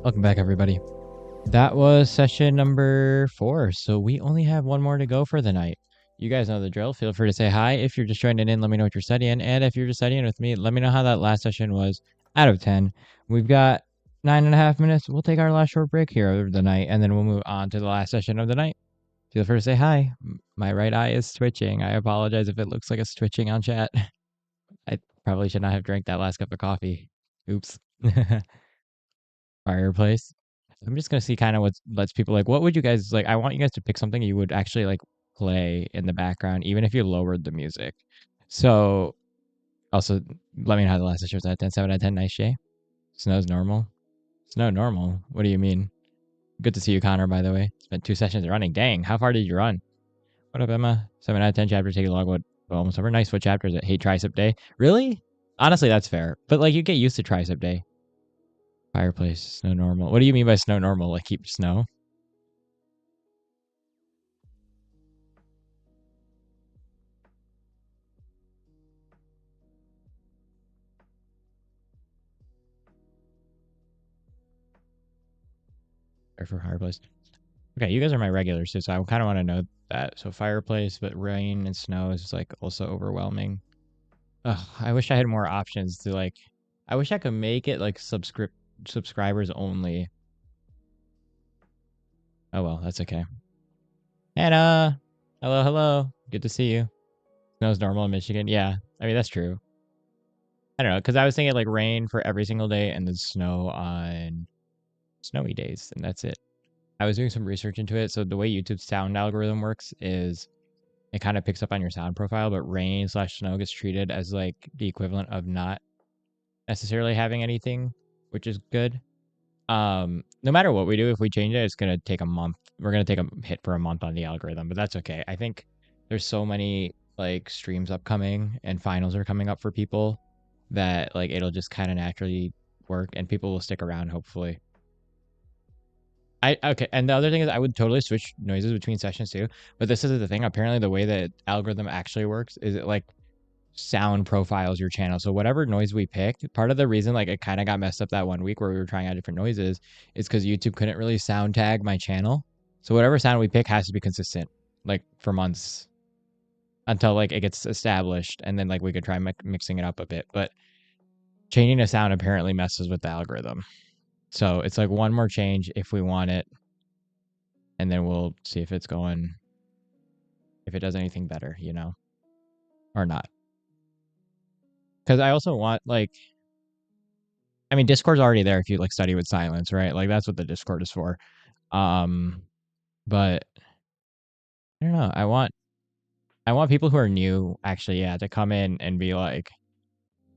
Welcome back, everybody. That was session number 4, so we only have one more to go for the night. You guys know the drill. Feel free to say hi. If you're just joining in, let me know what you're studying. And if you're just studying with me, let me know how that last session was out of 10. We've got 9.5 minutes. We'll take our last short break here of the night, and then we'll move on to the last session of the night. Feel free to say hi. My right eye is twitching. I apologize if it looks like it's twitching on chat. I probably should not have drank that last cup of coffee. Oops. Fireplace. I'm just gonna see kind of what lets people like. What would you guys like? I want you guys to pick something you would actually like play in the background, even if you lowered the music. So also let me know how the last session was at 10, 7 out of 10. Nice, Shay. Snow's normal. Snow normal. What do you mean? Good to see you, Connor. By the way, it's been 2 sessions running. Dang, how far did you run? What up, Emma? 7 out of 10 chapters. Take a log. What? Almost over. Nice. What chapters? Hate tricep day. Really? Honestly, that's fair. But like, you get used to tricep day. Fireplace. Snow normal. What do you mean by snow normal? Like keep snow? Or for fireplace. Okay, you guys are my regulars too, so I kind of want to know that. So fireplace, but rain and snow is like also overwhelming. Ugh, I wish I had more options to like. I wish I could make it like subscribers only. Oh well, that's okay. Hannah, hello, hello. Good to see you. Snow's normal in Michigan. Yeah, I mean that's true. I don't know because I was thinking like rain for every single day and then snow on snowy days, and that's it. I was doing some research into it. So the way YouTube's sound algorithm works is it kind of picks up on your sound profile, but rain/snow gets treated as like the equivalent of not necessarily having anything, which is good. No matter what we do, if we change it, it's gonna take a month. We're gonna take a hit for a month on the algorithm, but that's okay. I think there's so many like streams upcoming and finals are coming up for people that like it'll just kind of naturally work and people will stick around hopefully. I okay, and the other thing is I would totally switch noises between sessions too. But this is the thing. Apparently, the way that algorithm actually works is it like sound profiles your channel. So whatever noise we picked, part of the reason like it kind of got messed up that one week where we were trying out different noises is because YouTube couldn't really sound tag my channel. So whatever sound we pick has to be consistent, like for months until like it gets established, and then like we could try mixing it up a bit. But changing a sound apparently messes with the algorithm. So it's like one more change if we want it, and then we'll see if it's going, if it does anything better, or not. Because I also want like, I mean, Discord's already there if you like study with silence, right? Like that's what the Discord is for. Um, but I don't know. I want people who are new actually, yeah, to come in and be like,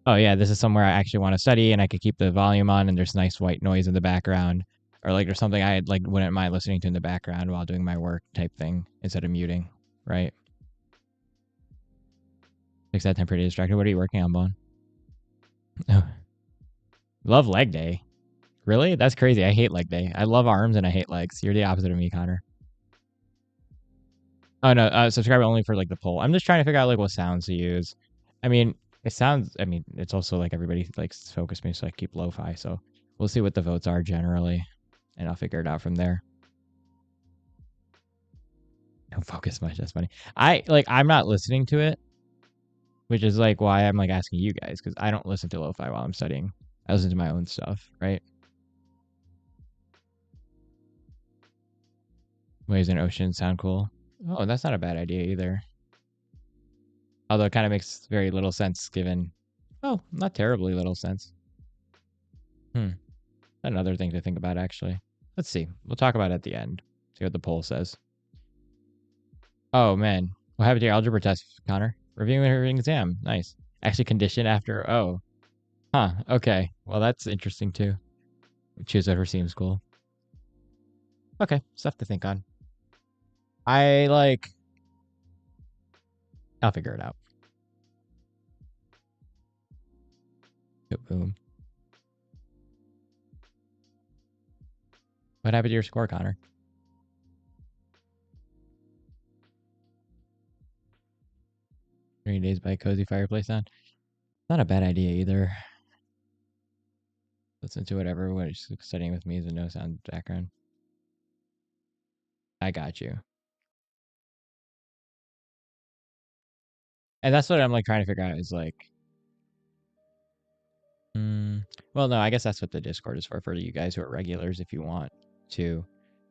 oh yeah, this is somewhere I actually want to study, and I could keep the volume on, and there's nice white noise in the background, or like there's something I like wouldn't mind listening to in the background while doing my work type thing instead of muting, right? Makes that time pretty distracted. What are you working on, Bone? Love leg day. Really? That's crazy. I hate leg day. I love arms and I hate legs. You're the opposite of me, Connor. Oh no, subscribe only for like the poll. I'm just trying to figure out like what sounds to use. I mean, it sounds. I mean, it's also like everybody likes focus me, so I keep lo-fi. So we'll see what the votes are generally, and I'll figure it out from there. Don't focus much. That's funny. I'm not listening to it, which is like why I'm like asking you guys because I don't listen to lo-fi while I'm studying. I listen to my own stuff, right? Waves and oceans sound cool. Oh, that's not a bad idea either. Although it kind of makes very little sense given. Oh, not terribly little sense. Hmm. Another thing to think about, actually. Let's see. We'll talk about it at the end. See what the poll says. Oh, man. What happened to your algebra test, Connor? Reviewing her exam. Nice. Actually conditioned after. Oh. Huh. Okay. Well, that's interesting, too. Choose whatever seems cool. Okay. Stuff to think on. I like. I'll figure it out. Boom. What happened to your score, Connor? 3 days by cozy fireplace sound. Not a bad idea either. listen to whatever. What is studying with me is a no sound background. I got you. And that's what I'm like trying to figure out is like, well, no, I guess that's what the Discord is for you guys who are regulars. If you want to,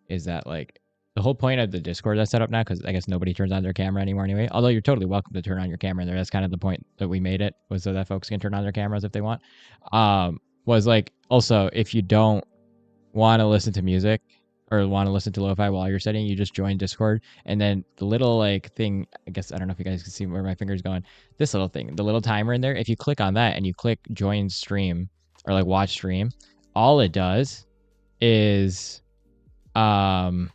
is that like the whole point of the Discord that's set up now? Because I guess nobody turns on their camera anymore anyway. Although you're totally welcome to turn on your camera in there. That's kind of the point that we made it, was so that folks can turn on their cameras if they want. Was like also if you don't want to listen to music or want to listen to lo-fi while you're studying, you just join Discord, and then the little like thing, I guess I don't know if you guys can see where my finger's going. This little thing, the little timer in there, if you click on that and you click join stream or like watch stream, all it does is um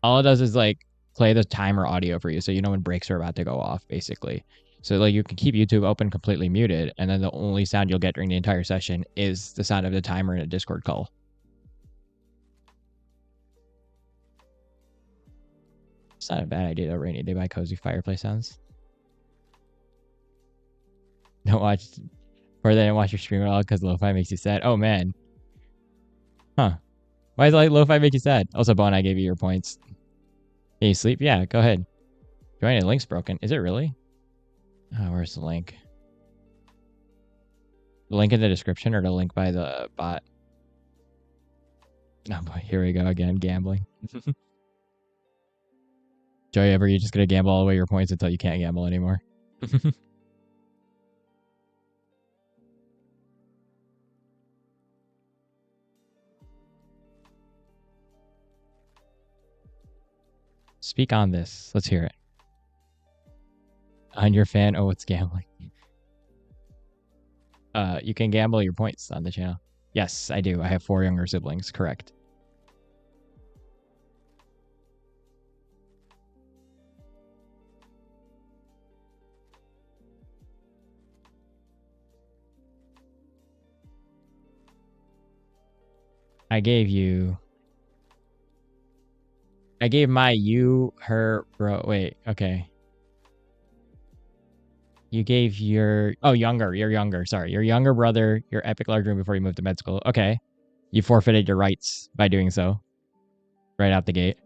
like play the timer audio for you, so you know when breaks are about to go off, basically. So like you can keep YouTube open completely muted, and then the only sound you'll get during the entire session is the sound of the timer in a Discord call. It's not a bad idea though. Rainy day by cozy fireplace sounds. Don't watch, or they didn't watch your stream at all because lo-fi makes you sad. Oh man, huh? Why does like lo-fi make you sad? Also, Bone, I gave you your points. Can you sleep? Yeah, go ahead. Join. The link's broken. Is it really? Oh, where's the link? The link in the description or the link by the bot? Oh boy, here we go again, gambling. Joey, ever you just gonna gamble all away your points until you can't gamble anymore? Speak on this. Let's hear it. On your fan. Oh, it's gambling. You can gamble your points on the channel. Yes, I do. I have 4 younger siblings. Correct. I gave my you, her, bro. Wait, okay. You gave your you're younger. Sorry, your younger brother your epic large room before you moved to med school. Okay, you forfeited your rights by doing so. Right out the gate.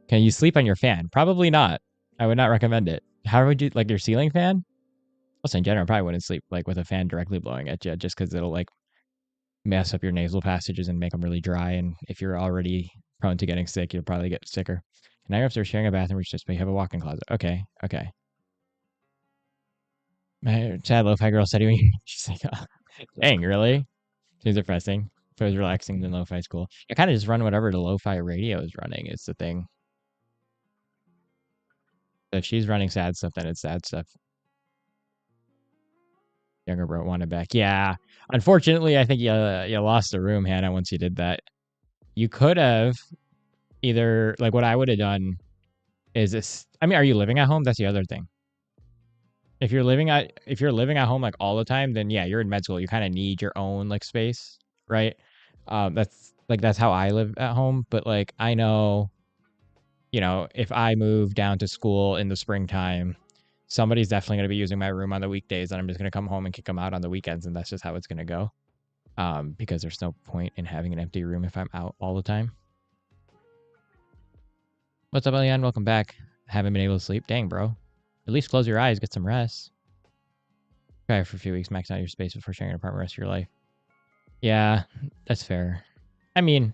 Can you sleep on your fan? Probably not. I would not recommend it. How would you like your ceiling fan? Also, in general, I probably wouldn't sleep like with a fan directly blowing at you, just because it'll like mess up your nasal passages and make them really dry. And if you're already prone to getting sick, you'll probably get sicker. And now if they're sharing a bathroom, which just may have a walk-in closet. Okay, okay. My sad lo-fi girl said she's like, oh, dang, really? She's depressing. If it was relaxing, then lo-fi school. I kind of just run whatever the lo-fi radio is running. Is the thing. So if she's running sad stuff, then it's sad stuff. Younger bro wanted back. Yeah. Unfortunately, I think you lost the room, Hannah, once you did that. You could have either, like, what I would have done is this. I mean, are you living at home? That's the other thing. If you're living at home like all the time, then yeah, you're in med school. You kind of need your own like space, right? That's how I live at home. But like I know, if I move down to school in the springtime, somebody's definitely going to be using my room on the weekdays, and I'm just going to come home and kick them out on the weekends, and that's just how it's going to go. Because there's no point in having an empty room if I'm out all the time. What's up, Elian? Welcome back. Haven't been able to sleep. Dang, bro. At least close your eyes, get some rest. Try for a few weeks, max out your space before sharing an apartment the rest of your life. Yeah, that's fair. I mean,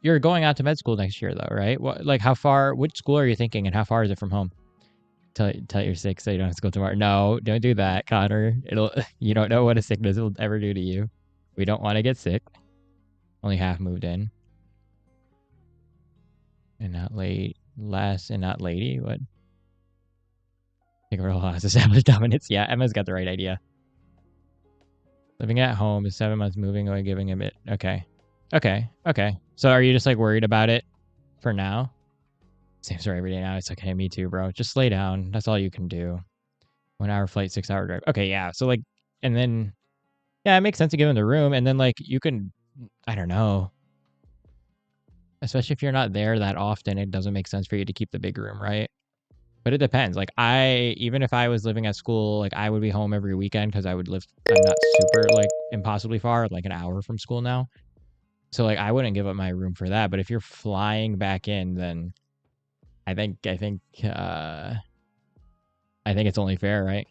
you're going out to med school next year, though, right? What, like, how far? Which school are you thinking, and how far is it from home? Tell you're sick, so you don't have to go tomorrow. No, don't do that, Connor. You don't know what a sickness will ever do to you. We don't want to get sick. Only half moved in, and not late. Less and not lady. What? Think of has established dominance. Yeah, Emma's got the right idea. Living at home is 7 months, moving away, giving a bit. Okay. So are you just like worried about it for now? Same story every day now. It's okay. Me too, bro. Just lay down. That's all you can do. 1 hour flight, 6 hour drive. Okay, yeah. So like, and then, yeah, it makes sense to give him the room. And then like, you can, I don't know. Especially if you're not there that often, it doesn't make sense for you to keep the big room, right? But it depends. Like even if I was living at school, like I would be home every weekend because I'm not super like impossibly far, like an hour from school now. So like I wouldn't give up my room for that. But if you're flying back in, then I think I think it's only fair, right?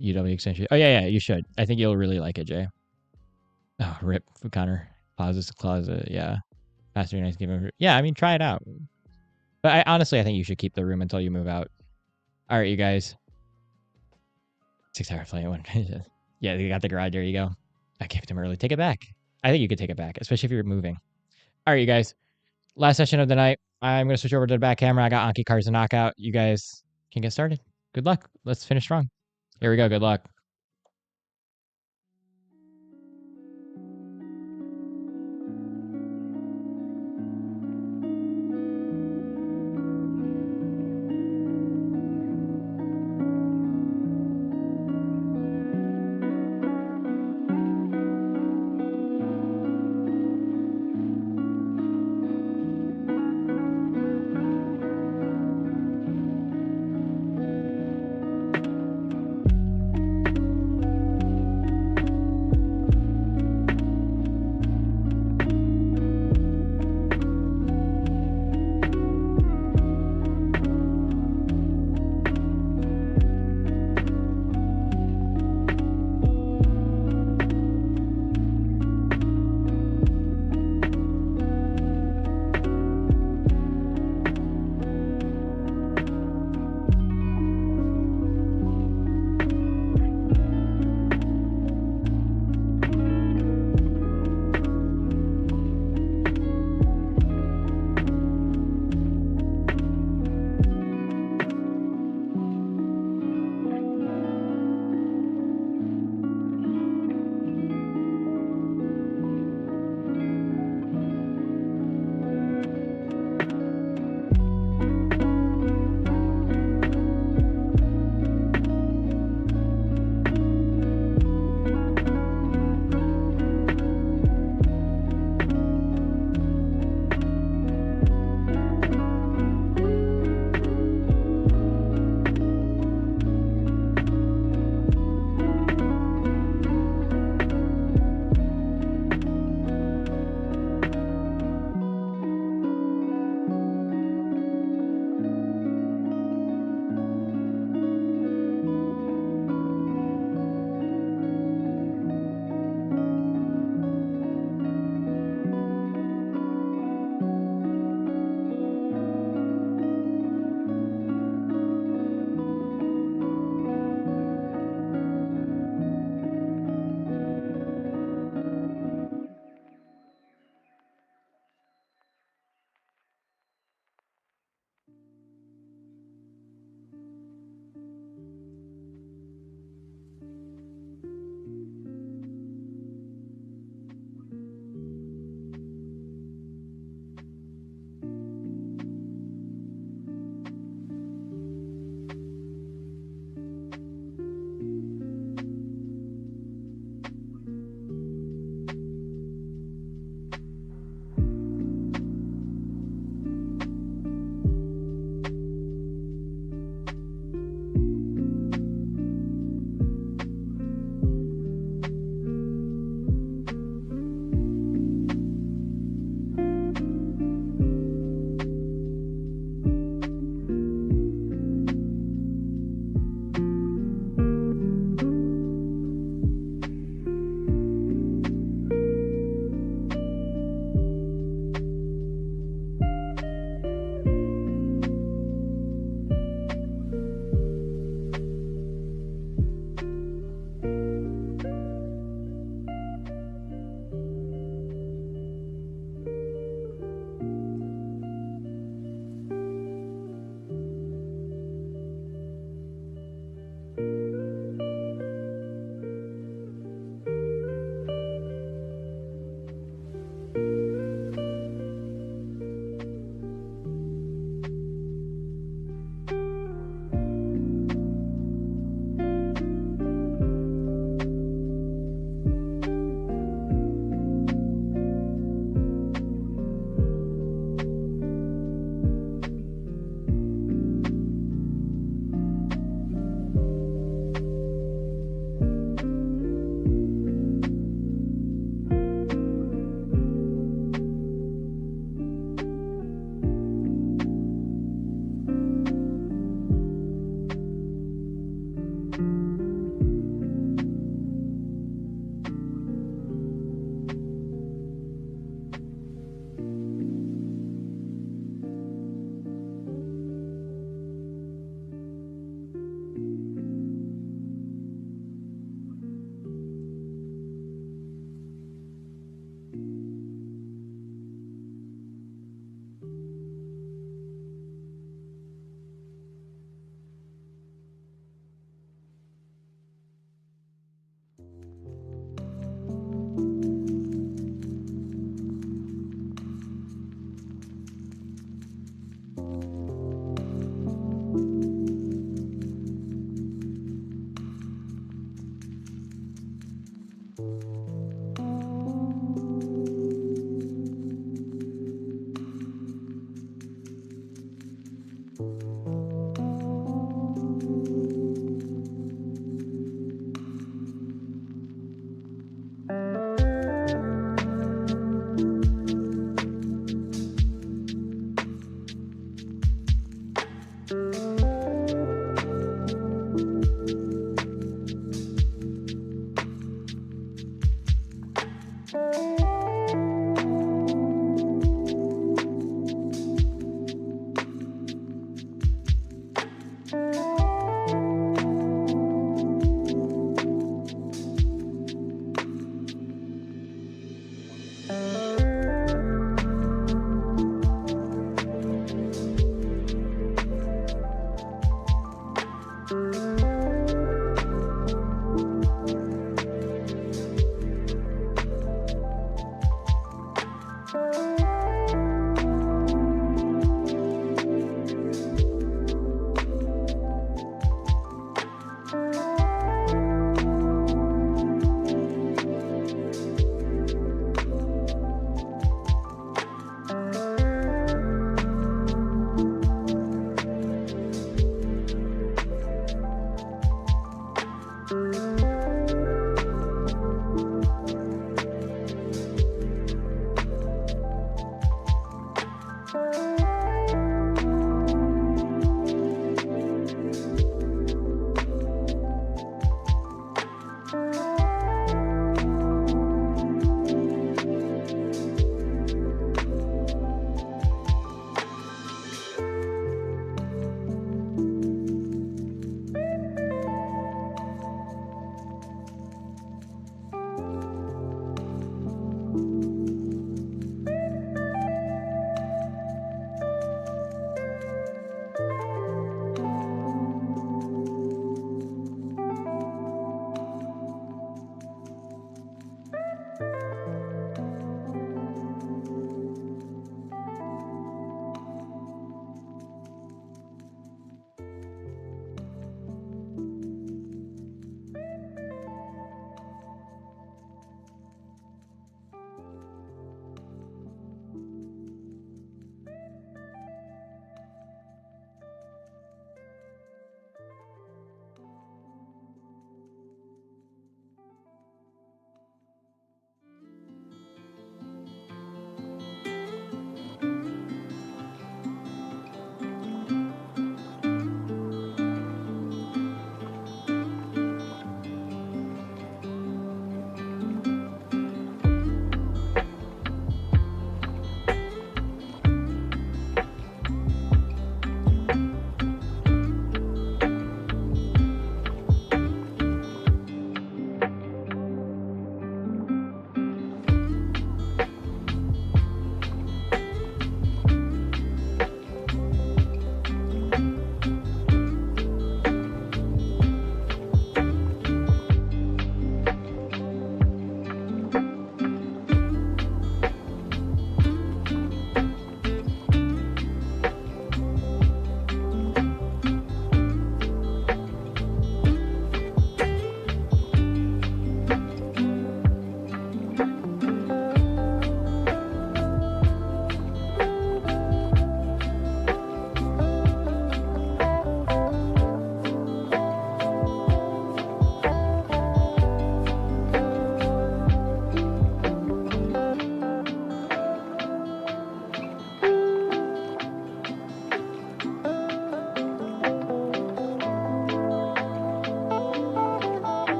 UW extension. Oh yeah, yeah, you should. I think you'll really like it, Jay. Oh, rip Connor. Pauses closet. Yeah. Pastor nice giving. Yeah, I mean, try it out. But I think you should keep the room until you move out. All right, you guys. 6 hour flight. Yeah, you got the garage. There you go. I gave it to him early. Take it back. I think you could take it back, especially if you're moving. All right, you guys. Last session of the night. I'm going to switch over to the back camera. I got Anki cards to knock out. You guys can get started. Good luck. Let's finish strong. Here we go. Good luck.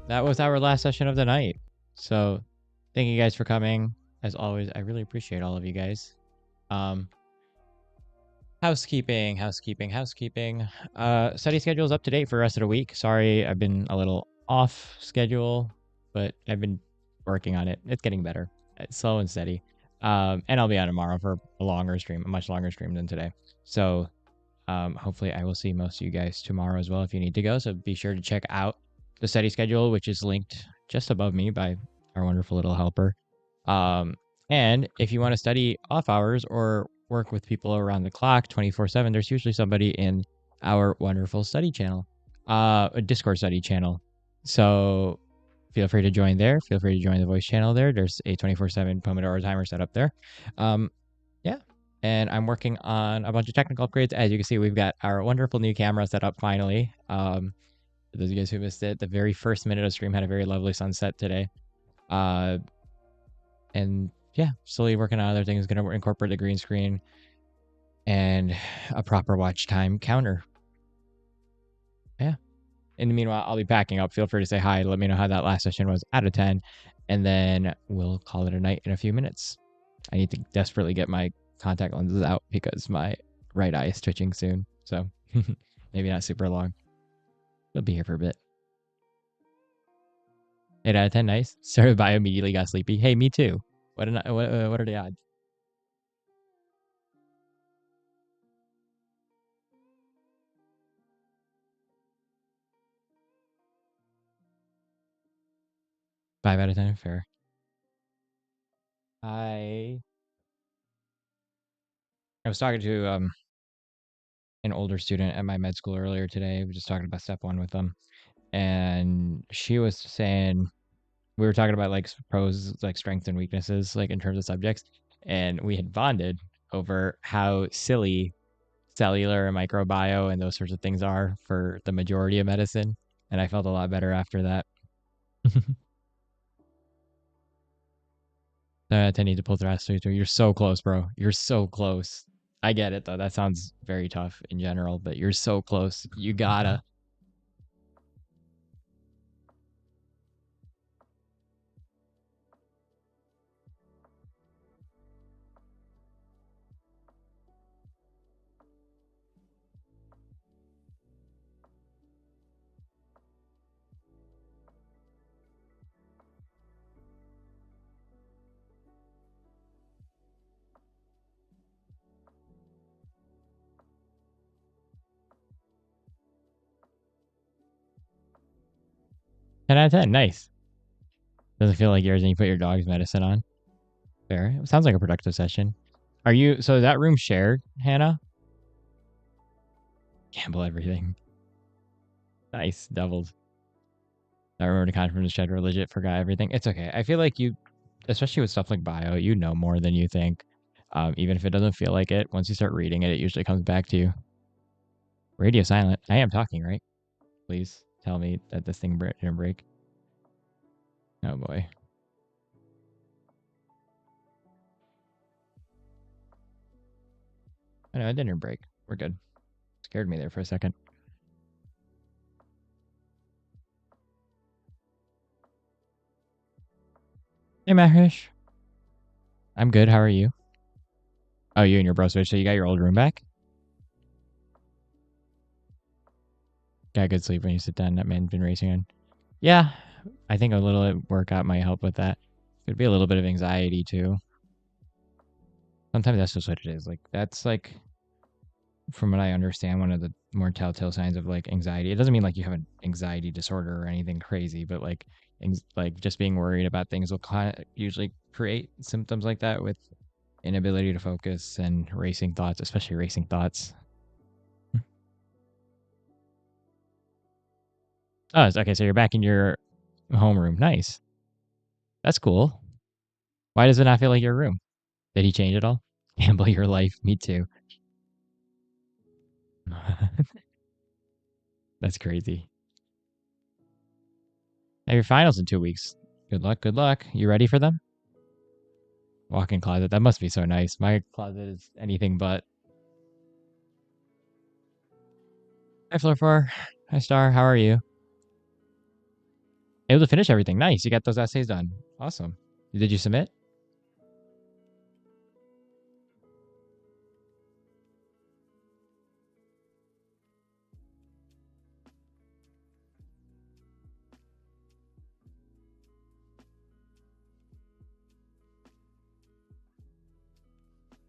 that was our last session of the night. So thank you guys for coming. As always, I really appreciate all of you guys. Housekeeping. Study schedule is up to date for the rest of the week. Sorry, I've been a little off schedule, but I've been working on it. It's getting better. It's slow and steady. And I'll be on tomorrow for a much longer stream than today. So hopefully I will see most of you guys tomorrow as well if you need to go. So be sure to check out the study schedule, which is linked just above me by our wonderful little helper. And if you want to study off hours or work with people around the clock 24/7, there's usually somebody in our wonderful study channel, a Discord study channel. So feel free to join there. Feel free to join the voice channel there. There's a 24/7 Pomodoro timer set up there. Yeah. And I'm working on a bunch of technical upgrades. As you can see, we've got our wonderful new camera set up finally. For those of you guys who missed it, the very first minute of stream had a very lovely sunset today. And yeah, slowly working on other things. Going to incorporate the green screen and a proper watch time counter. Yeah. In the meanwhile, I'll be packing up. Feel free to say hi. Let me know how that last session was out of 10. And then we'll call it a night in a few minutes. I need to desperately get my contact lenses out because my right eye is twitching soon. So maybe not super long. We'll be here for a bit. 8 out of 10, nice. Started by immediately got sleepy. Hey, me too. What are the odds? Five out of 10, fair. I was talking to an older student at my med school earlier today. We were just talking about step one with them, and she was saying we were talking about like pros, like strengths and weaknesses, like in terms of subjects, and we had bonded over how silly cellular and microbiome and those sorts of things are for the majority of medicine, and I felt a lot better after that. I need to pull through. You're so close, bro. You're so close. I get it though. That sounds very tough in general, but you're so close. You gotta. 10 out of 10. Nice. Doesn't feel like yours and you put your dog's medicine on. Fair. It sounds like a productive session. Are you, so is that room shared, Hannah? Gamble everything. Nice. Doubled. I remember the conference chat were legit forgot everything. It's okay. I feel like you, especially with stuff like bio, you know more than you think. Even if it doesn't feel like it, once you start reading it, it usually comes back to you. Radio silent. I am talking, right? Please tell me that this thing didn't break. Oh boy. I know it didn't break. We're good. Scared me there for a second. Hey, Mahesh. I'm good. How are you? Oh, you and your bro switch. So you got your old room back? Got good sleep when you sit down. That man's been racing on. Yeah, I think a little workout might help with that. Could be a little bit of anxiety too. Sometimes that's just what it is. Like that's like, from what I understand, one of the more telltale signs of like anxiety. It doesn't mean like you have an anxiety disorder or anything crazy, but like just being worried about things will usually create symptoms like that with inability to focus and racing thoughts, especially racing thoughts. Oh, okay. So you're back in your homeroom. Nice. That's cool. Why does it not feel like your room? Did he change it all? Gamble your life. Me too. That's crazy. Now your finals in 2 weeks. Good luck. Good luck. You ready for them? Walk-in closet. That must be so nice. My closet is anything but. Hi, Floor 4. Hi, Star. How are you? Able to finish everything. Nice. You got those essays done. Awesome. Did you submit?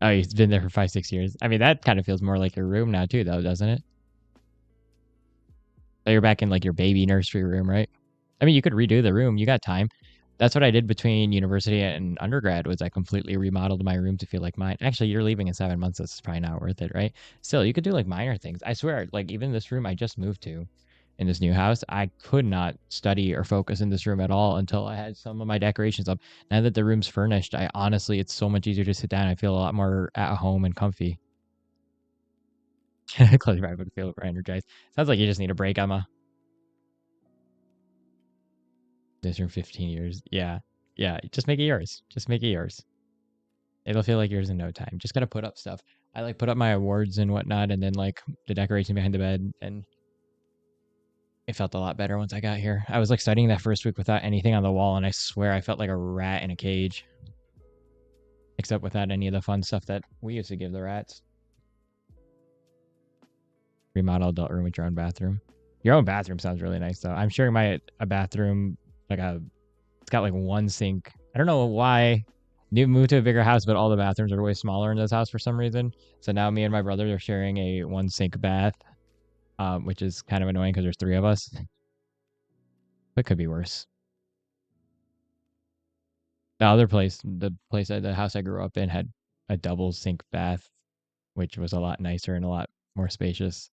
Oh, you've been there for 5, 6 years. I mean, that kind of feels more like your room now too, though, doesn't it? So you're back in like your baby nursery room, right? I mean, you could redo the room. You got time. That's what I did between university and undergrad was I completely remodeled my room to feel like mine. Actually, you're leaving in 7 months, so it's probably not worth it, right? Still, you could do like minor things. I swear, like even this room I just moved to in this new house, I could not study or focus in this room at all until I had some of my decorations up. Now that the room's furnished, I honestly, it's so much easier to sit down. I feel a lot more at home and comfy. Close your eyes, but feel energized. Sounds like you just need a break, Emma. This room 15 years. Yeah. Yeah. Just make it yours. Just make it yours. It'll feel like yours in no time. Just gotta put up stuff. I like put up my awards and whatnot, and then like the decoration behind the bed, and it felt a lot better once I got here. I was like studying that first week without anything on the wall, and I swear I felt like a rat in a cage, except without any of the fun stuff that we used to give the rats. Remodel adult room with your own bathroom. Your own bathroom sounds really nice though. I'm sharing my a bathroom like a it's got like one sink. I don't know why. You moved to a bigger house, but all the bathrooms are way smaller in this house for some reason. So now me and my brother are sharing a one sink bath, which is kind of annoying because there's three of us. But it could be worse. The other place, the house I grew up in, had a double sink bath, which was a lot nicer and a lot more spacious.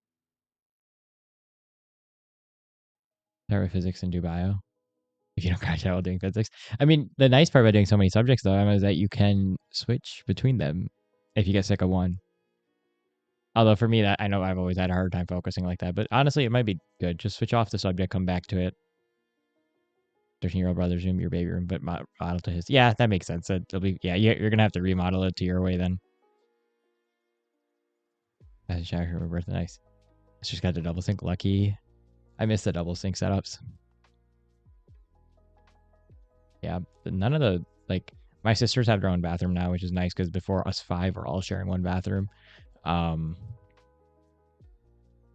Start with physics and do bio. If you don't crash out while doing physics. I mean, the nice part about doing so many subjects, though, Emma, is that you can switch between them if you get sick of one. Although for me, that I know I've always had a hard time focusing like that, but honestly, it might be good. Just switch off the subject, come back to it. 13-year-old brother's room, your baby room, but model to his. Yeah, that makes sense. It'll be you're gonna have to remodel it to your way then. As a shower room, birthday, nice. It's just got the double sink. Lucky. I miss the double sink setups. Yeah, none of the like my sisters have their own bathroom now, which is nice because before us five were all sharing one bathroom. Um,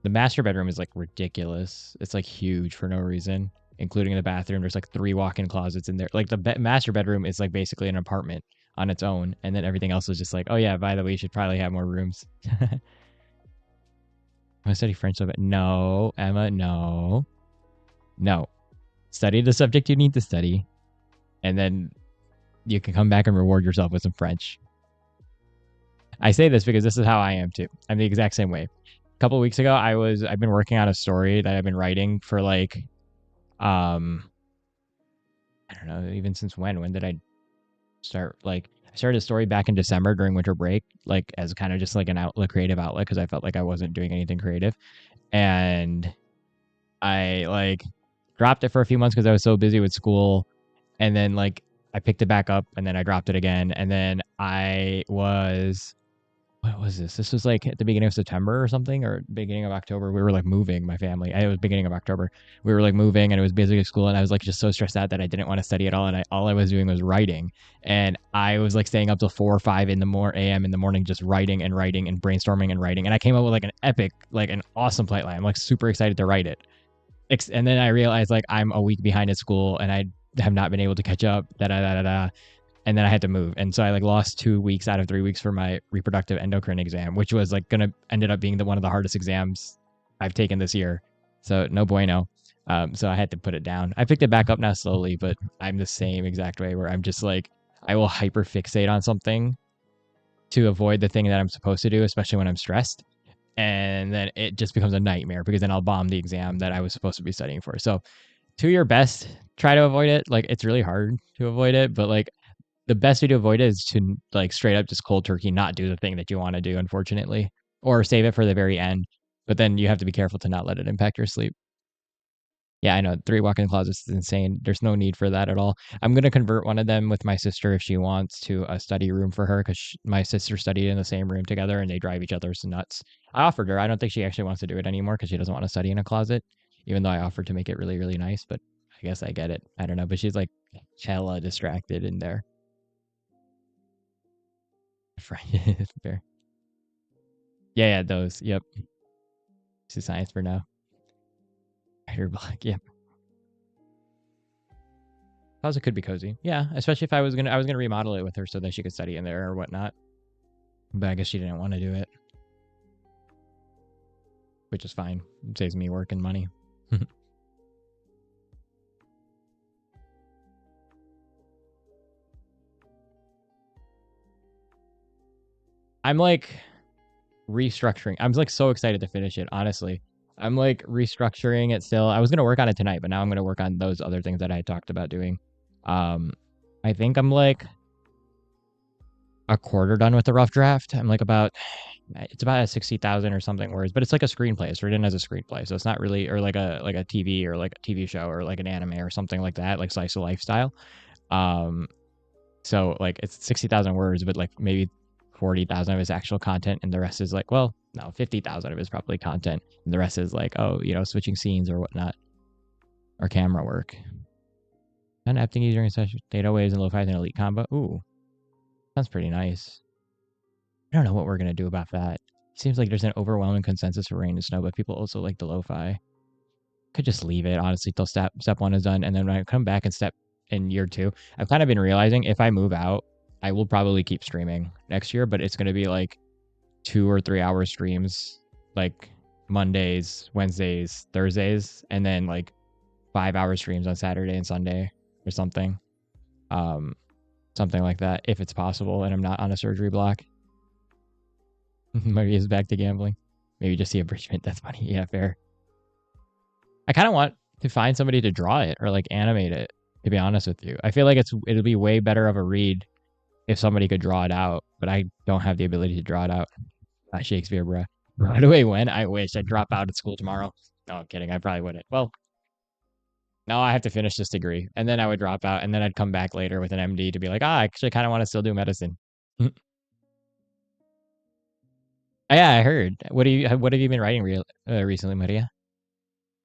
the master bedroom is like ridiculous. It's like huge for no reason, including the bathroom. There's like 3 walk-in closets in there. Like the master bedroom is like basically an apartment on its own, and then everything else is just like, oh yeah, by the way, you should probably have more rooms. I study French so bad. No, Emma, no, no. Study the subject you need to study, and then you can come back and reward yourself with some French. I say this because this is how I am too. I'm the exact same way. A couple of weeks ago, I've been working on a story that I've been writing for like I don't know, even since when? When did I start? Like I started a story back in December during winter break, like as kind of just like an outlet, creative outlet, because I felt like I wasn't doing anything creative. And I like dropped it for a few months because I was so busy with school. And then like I picked it back up and then I dropped it again. And then I was what was this? This was like at the beginning of September or something, or beginning of October. We were like moving, my family. It was beginning of October. We were like moving, and it was busy at school, and I was like just so stressed out that I didn't want to study at all, and all I was doing was writing, and I was like staying up till 4 or 5 in the a.m. in the morning, just writing and writing and brainstorming and writing, and I came up with like an epic, like an awesome plotline. I'm like super excited to write it, and then I realized like I'm a week behind at school, and I have not been able to catch up. Da da da da da, and then I had to move. And so I like lost 2 weeks out of 3 weeks for my reproductive endocrine exam, which was like gonna ended up being one of the hardest exams I've taken this year. So no bueno. So I had to put it down. I picked it back up now slowly, but I'm the same exact way where I'm just like I will hyper fixate on something to avoid the thing that I'm supposed to do, especially when I'm stressed. And then it just becomes a nightmare because then I'll bomb the exam that I was supposed to be studying for. So to your best, try to avoid it. Like it's really hard to avoid it, but like the best way to avoid it is to like straight up just cold turkey not do the thing that you want to do, unfortunately, or save it for the very end. But then you have to be careful to not let it impact your sleep. Yeah, I know 3 walk-in closets is insane. There's no need for that at all. I'm gonna convert one of them with my sister if she wants to a study room for her because my sister studied in the same room together and they drive each other nuts. I offered her. I don't think she actually wants to do it anymore because she doesn't want to study in a closet, even though I offered to make it really really nice. But I guess I get it. I don't know, but she's like hella distracted in there. Fair. Yeah, those. Yep. She's science for now. Writer block. Yep. Closet could be cozy. Yeah, especially if I was gonna remodel it with her so that she could study in there or whatnot. But I guess she didn't want to do it, which is fine. It saves me work and money. I'm like restructuring. I'm like so excited to finish it, honestly. I'm like restructuring it still. I was gonna work on it tonight, but now I'm gonna work on those other things that I had talked about doing. Um, I think I'm like a quarter done with the rough draft. I'm like about it's about 60,000 or something words, but it's like a screenplay. It's written as a screenplay, so it's not really or like a TV or like a TV show or like an anime or something like that, like slice of lifestyle. Um, so like it's 60,000 words, but like maybe 40,000 of it's actual content, and the rest is like, well, no, 50,000 of it is probably content, and the rest is like, oh, switching scenes or whatnot, or camera work. And acting during session, data waves and Lofi and elite combo. Ooh, sounds pretty nice. I don't know what we're gonna do about that. Seems like there's an overwhelming consensus for rain and snow, but people also like the Lo-Fi. Could just leave it honestly till step one is done, and then when I come back and step in year 2, I've kind of been realizing if I move out, I will probably keep streaming next year, but it's gonna be like 2 or 3 hour streams, like Mondays, Wednesdays, Thursdays, and then like 5 hour streams on Saturday and Sunday or something. Something like that if it's possible and I'm not on a surgery block. Maybe it's back to gambling. Maybe just the abridgment. That's funny. Yeah, fair. I kind of want to find somebody to draw it or like animate it, to be honest with you. I feel like it'll be way better of a read if somebody could draw it out, but I don't have the ability to draw it out. Shakespeare, bruh. Right away when? I wish I'd drop out of school tomorrow. No, I'm kidding. I probably wouldn't. Well, no, I have to finish this degree, and then I would drop out, and then I'd come back later with an MD to be like, I actually kind of want to still do medicine. Yeah, I heard. What have you been writing recently, Maria?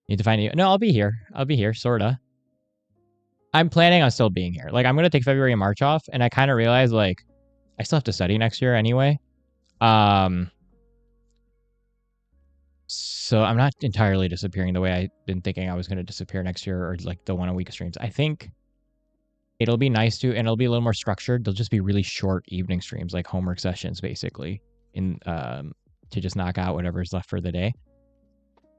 Need to find you. No, I'll be here. I'll be here, sorta. I'm planning on still being here. Like, I'm gonna take February and March off, and I kind of realized like I still have to study next year anyway. So I'm not entirely disappearing the way I've been thinking I was gonna disappear next year or like the 1 a week streams. I think it'll be nice to, and it'll be a little more structured. They'll just be really short evening streams, like homework sessions, basically, in to just knock out whatever's left for the day.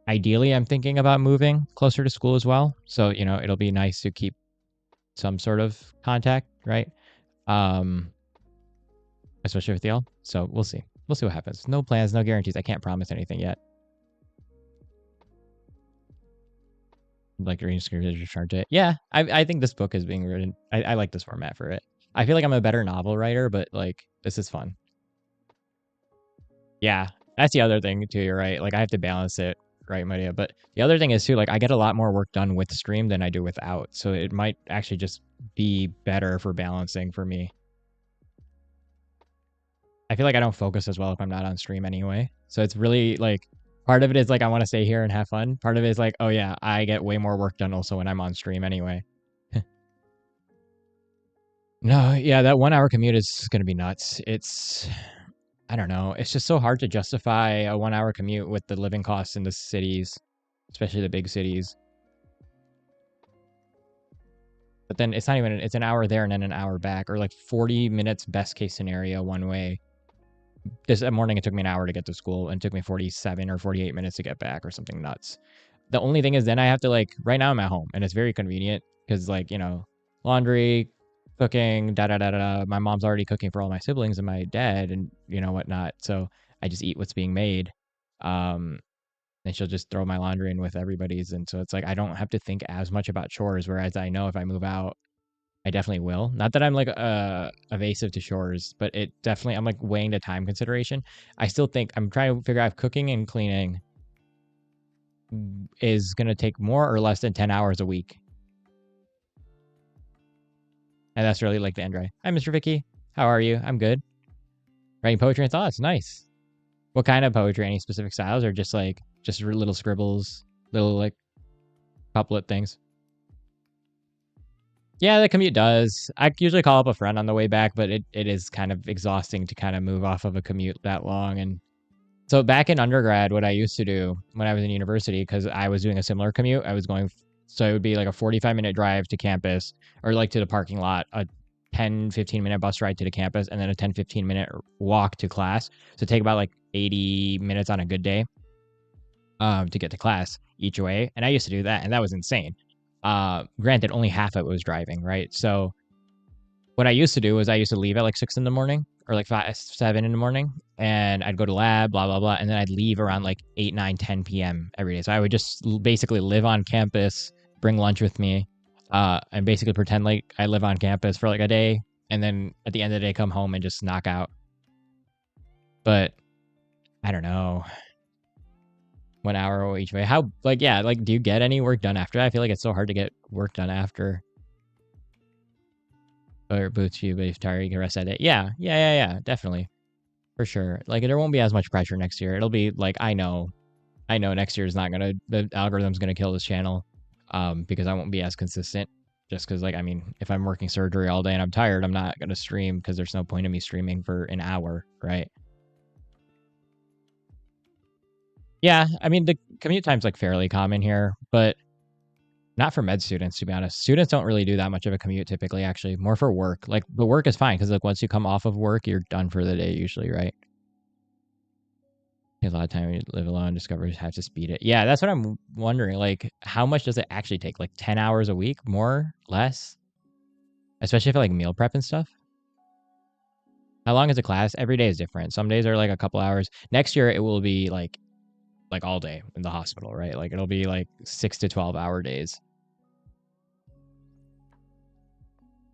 Ideally, I'm thinking about moving closer to school as well. So, it'll be nice to keep some sort of contact, right? Especially with y'all. So we'll see. We'll see what happens. No plans, no guarantees. I can't promise anything yet. Like reading scripts or charge it. Yeah, I think this book is being written. I like this format for it. I feel like I'm a better novel writer, but like this is fun. Yeah, that's the other thing too. You're right. Like I have to balance it, right, Maria? But the other thing is too, like I get a lot more work done with stream than I do without. So it might actually just be better for balancing for me. I feel like I don't focus as well if I'm not on stream anyway. So it's really like part of it is like I want to stay here and have fun. Part of it is like, oh yeah, I get way more work done also when I'm on stream anyway. No, yeah, that 1 hour commute is gonna be nuts. I don't know. It's just so hard to justify a 1 hour commute with the living costs in the cities, especially the big cities. But then it's not even, it's an hour there and then an hour back, or like 40 minutes best case scenario one way. This morning it took me an hour to get to school and it took me 47 or 48 minutes to get back or something nuts. The only thing is then I have to like, right now I'm at home and it's very convenient because like, laundry, cooking, da da da da. My mom's already cooking for all my siblings and my dad and whatnot. So I just eat what's being made. And she'll just throw my laundry in with everybody's. And so it's like I don't have to think as much about chores. Whereas I know if I move out, I definitely will. Not that I'm like evasive to chores, but it definitely I'm like weighing the time consideration. I still think I'm trying to figure out if cooking and cleaning is gonna take more or less than 10 hours a week. And that's really like the end, right? Hi, Mr. Vicky. How are you? I'm good. Writing poetry and thoughts. Nice. What kind of poetry? Any specific styles or just little scribbles, little like couplet things? Yeah, the commute does. I usually call up a friend on the way back, but it is kind of exhausting to kind of move off of a commute that long. And so back in undergrad, what I used to do when I was in university, because I was doing a similar commute, I was going, so it would be like a 45-minute drive to campus or like to the parking lot, a 10-15 minute bus ride to the campus, and then a 10-15 minute walk to class. So take about like 80 minutes on a good day to get to class each way. And I used to do that, and that was insane. Granted, only half of it was driving, right? So what I used to do was I used to leave at like 6 in the morning or like 5, 7 in the morning, and I'd go to lab, blah blah blah, and then I'd leave around like 8, 9, 10 p.m. every day. So I would just basically live on campus, bring lunch with me, and basically pretend like I live on campus for like a day, and then at the end of the day come home and just knock out. But I don't know, 1 hour each way. How like yeah, like do you get any work done after that? I feel like it's so hard to get work done after. Or it boots you, but if tired, you can rest at it. Yeah, definitely. For sure. Like there won't be as much pressure next year. It'll be like I know next year is not gonna the algorithm's gonna kill this channel, because I won't be as consistent. Just because like I mean, if I'm working surgery all day and I'm tired, I'm not gonna stream because there's no point in me streaming for an hour, right? Yeah, I mean the commute time's like fairly common here, but not for med students to be honest. Students don't really do that much of a commute typically. Actually, more for work. Like the work is fine because like once you come off of work, you're done for the day usually, right? A lot of time you live alone, discoveries have to speed it. Yeah, that's what I'm wondering. Like, how much does it actually take? Like 10 hours a week? More? Less? Especially for like meal prep and stuff? How long is a class? Every day is different. Some days are like a couple hours. Next year it will be like all day in the hospital, right? Like it'll be like 6 to 12 hour days.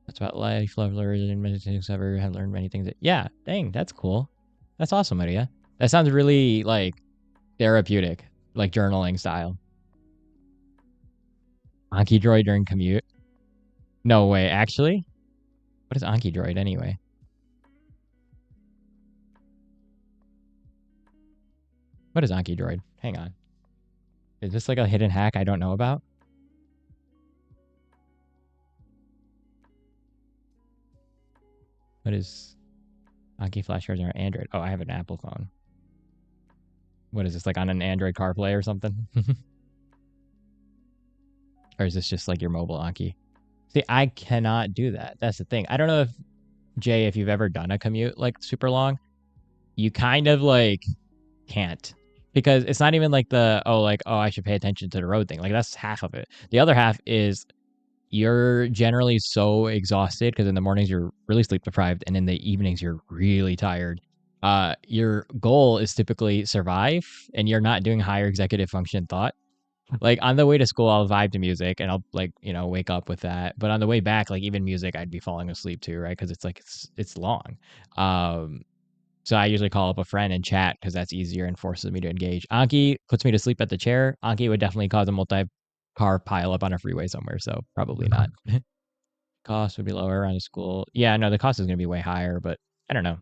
That's about life, love, learning, many things ever have learned many things. Yeah, dang, that's cool. That's awesome, Maria. That sounds really like therapeutic, like journaling style. Anki droid during commute. No way, actually? What is Anki droid anyway? What is Anki droid? Hang on. Is this like a hidden hack I don't know about? What is Anki flashcards on Android? Oh, I have an Apple phone. What is this, like on an Android CarPlay or something? Or is this just like your mobile Anki? See, I cannot do that. That's the thing. I don't know if, Jay, if you've ever done a commute like super long, you kind of like can't, because it's not even like oh I should pay attention to the road thing. Like that's half of it. The other half is you're generally so exhausted because in the mornings you're really sleep deprived and in the evenings you're really tired. Your goal is typically survive, and you're not doing higher executive function thought. Like on the way to school, I'll vibe to music and I'll like wake up with that. But on the way back, like even music, I'd be falling asleep too, right? Because it's like it's long. Um, so I usually call up a friend and chat because that's easier and forces me to engage. Anki puts me to sleep at the chair. Anki would definitely cause a multi-car pile up on a freeway somewhere, so probably not. Cost would be lower around a school. Yeah, no, the cost is going to be way higher, but I don't know.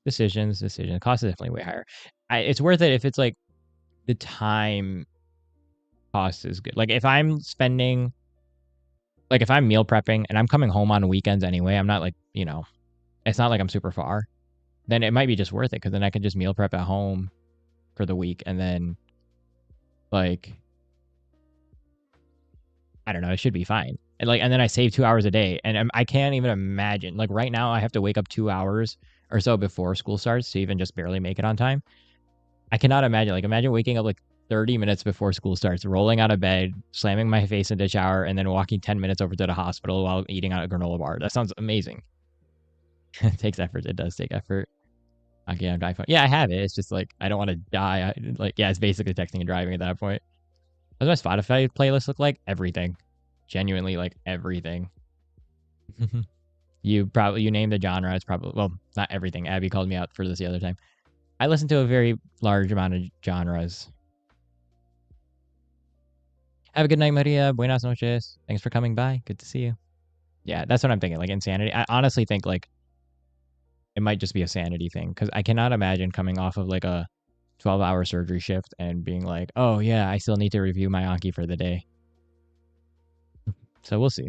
Decisions. Cost is definitely way higher. It's worth it if it's like the time cost is good. Like if I'm spending, like if I'm meal prepping and I'm coming home on weekends anyway, I'm not like, it's not like I'm super far, then it might be just worth it because then I can just meal prep at home for the week and then like I don't know, it should be fine. And then I save 2 hours a day, and I can't even imagine. Like right now, I have to wake up 2 hours or so before school starts to even just barely make it on time. I cannot imagine. Like imagine waking up like 30 minutes before school starts, rolling out of bed, slamming my face into the shower, and then walking 10 minutes over to the hospital while eating out a granola bar. That sounds amazing. It takes effort. It does take effort. Okay, I have an iPhone. Yeah, I have it. It's just like I don't want to die. Yeah, it's basically texting and driving at that point. What does my Spotify playlist look like? Everything. Genuinely, like everything. You name the genre. It's probably, well, not everything. Abby called me out for this the other time. I listen to a very large amount of genres. Have a good night, Maria. Buenas noches. Thanks for coming by. Good to see you. Yeah, that's what I'm thinking. Like insanity. I honestly think like it might just be a sanity thing because I cannot imagine coming off of like a 12-hour surgery shift and being like, oh yeah, I still need to review my Anki for the day. So we'll see.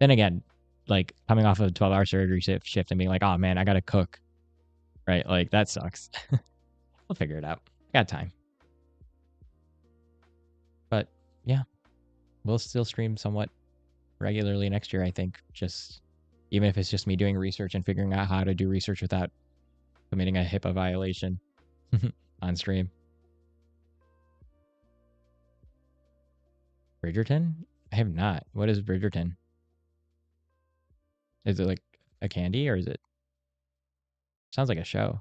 Then again, like coming off of a 12-hour surgery shift and being like, oh man, I gotta cook, right? Like that sucks. We'll figure it out. I got time. But yeah, we'll still stream somewhat regularly next year, I think. Just even if it's just me doing research and figuring out how to do research without committing a HIPAA violation on stream. Bridgerton? I have not. What is Bridgerton? Is it like a candy or is it sounds like a show?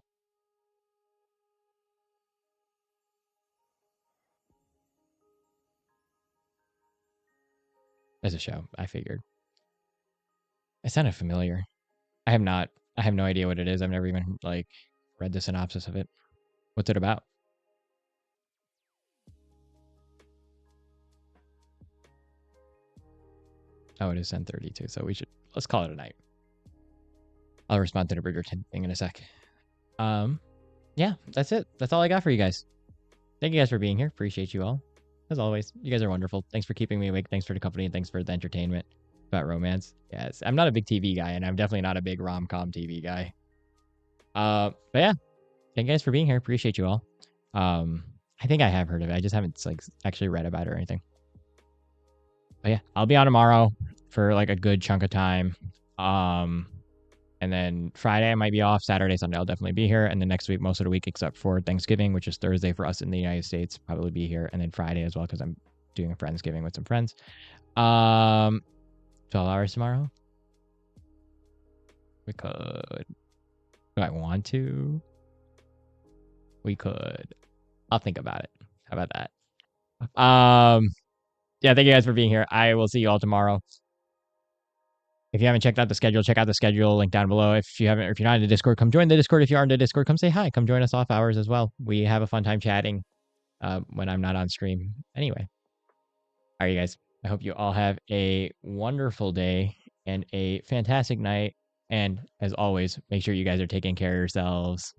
It's a show, I figured. It sounded familiar. I have not. I have no idea what it is. I've never even like read the synopsis of it. What's it about? Oh, it is 10:32, so let's call it a night. I'll respond to the Bridgerton thing in a sec. Yeah, that's it. That's all I got for you guys. Thank you guys for being here. Appreciate you all. As always, you guys are wonderful. Thanks for keeping me awake. Thanks for the company and thanks for the entertainment about romance. Yes, I'm not a big TV guy and I'm definitely not a big rom-com TV guy. But yeah, thank you guys for being here. Appreciate you all. I think I have heard of it. I just haven't like actually read about it or anything. But yeah, I'll be on tomorrow for like a good chunk of time. And then Friday I might be off. Saturday, Sunday I'll definitely be here. And then next week, most of the week except for Thanksgiving, which is Thursday for us in the United States, probably be here. And then Friday as well because I'm doing a Friendsgiving with some friends. 12 hours tomorrow. We could. Do I want to? We could. I'll think about it. How about that? Yeah, thank you guys for being here. I will see you all tomorrow. If you haven't checked out the schedule, check out the schedule link down below. If you're not in the Discord, come join the Discord. If you are in the Discord, come say hi. Come join us off hours as well. We have a fun time chatting when I'm not on stream. Anyway, all right, you guys. I hope you all have a wonderful day and a fantastic night. And as always, make sure you guys are taking care of yourselves.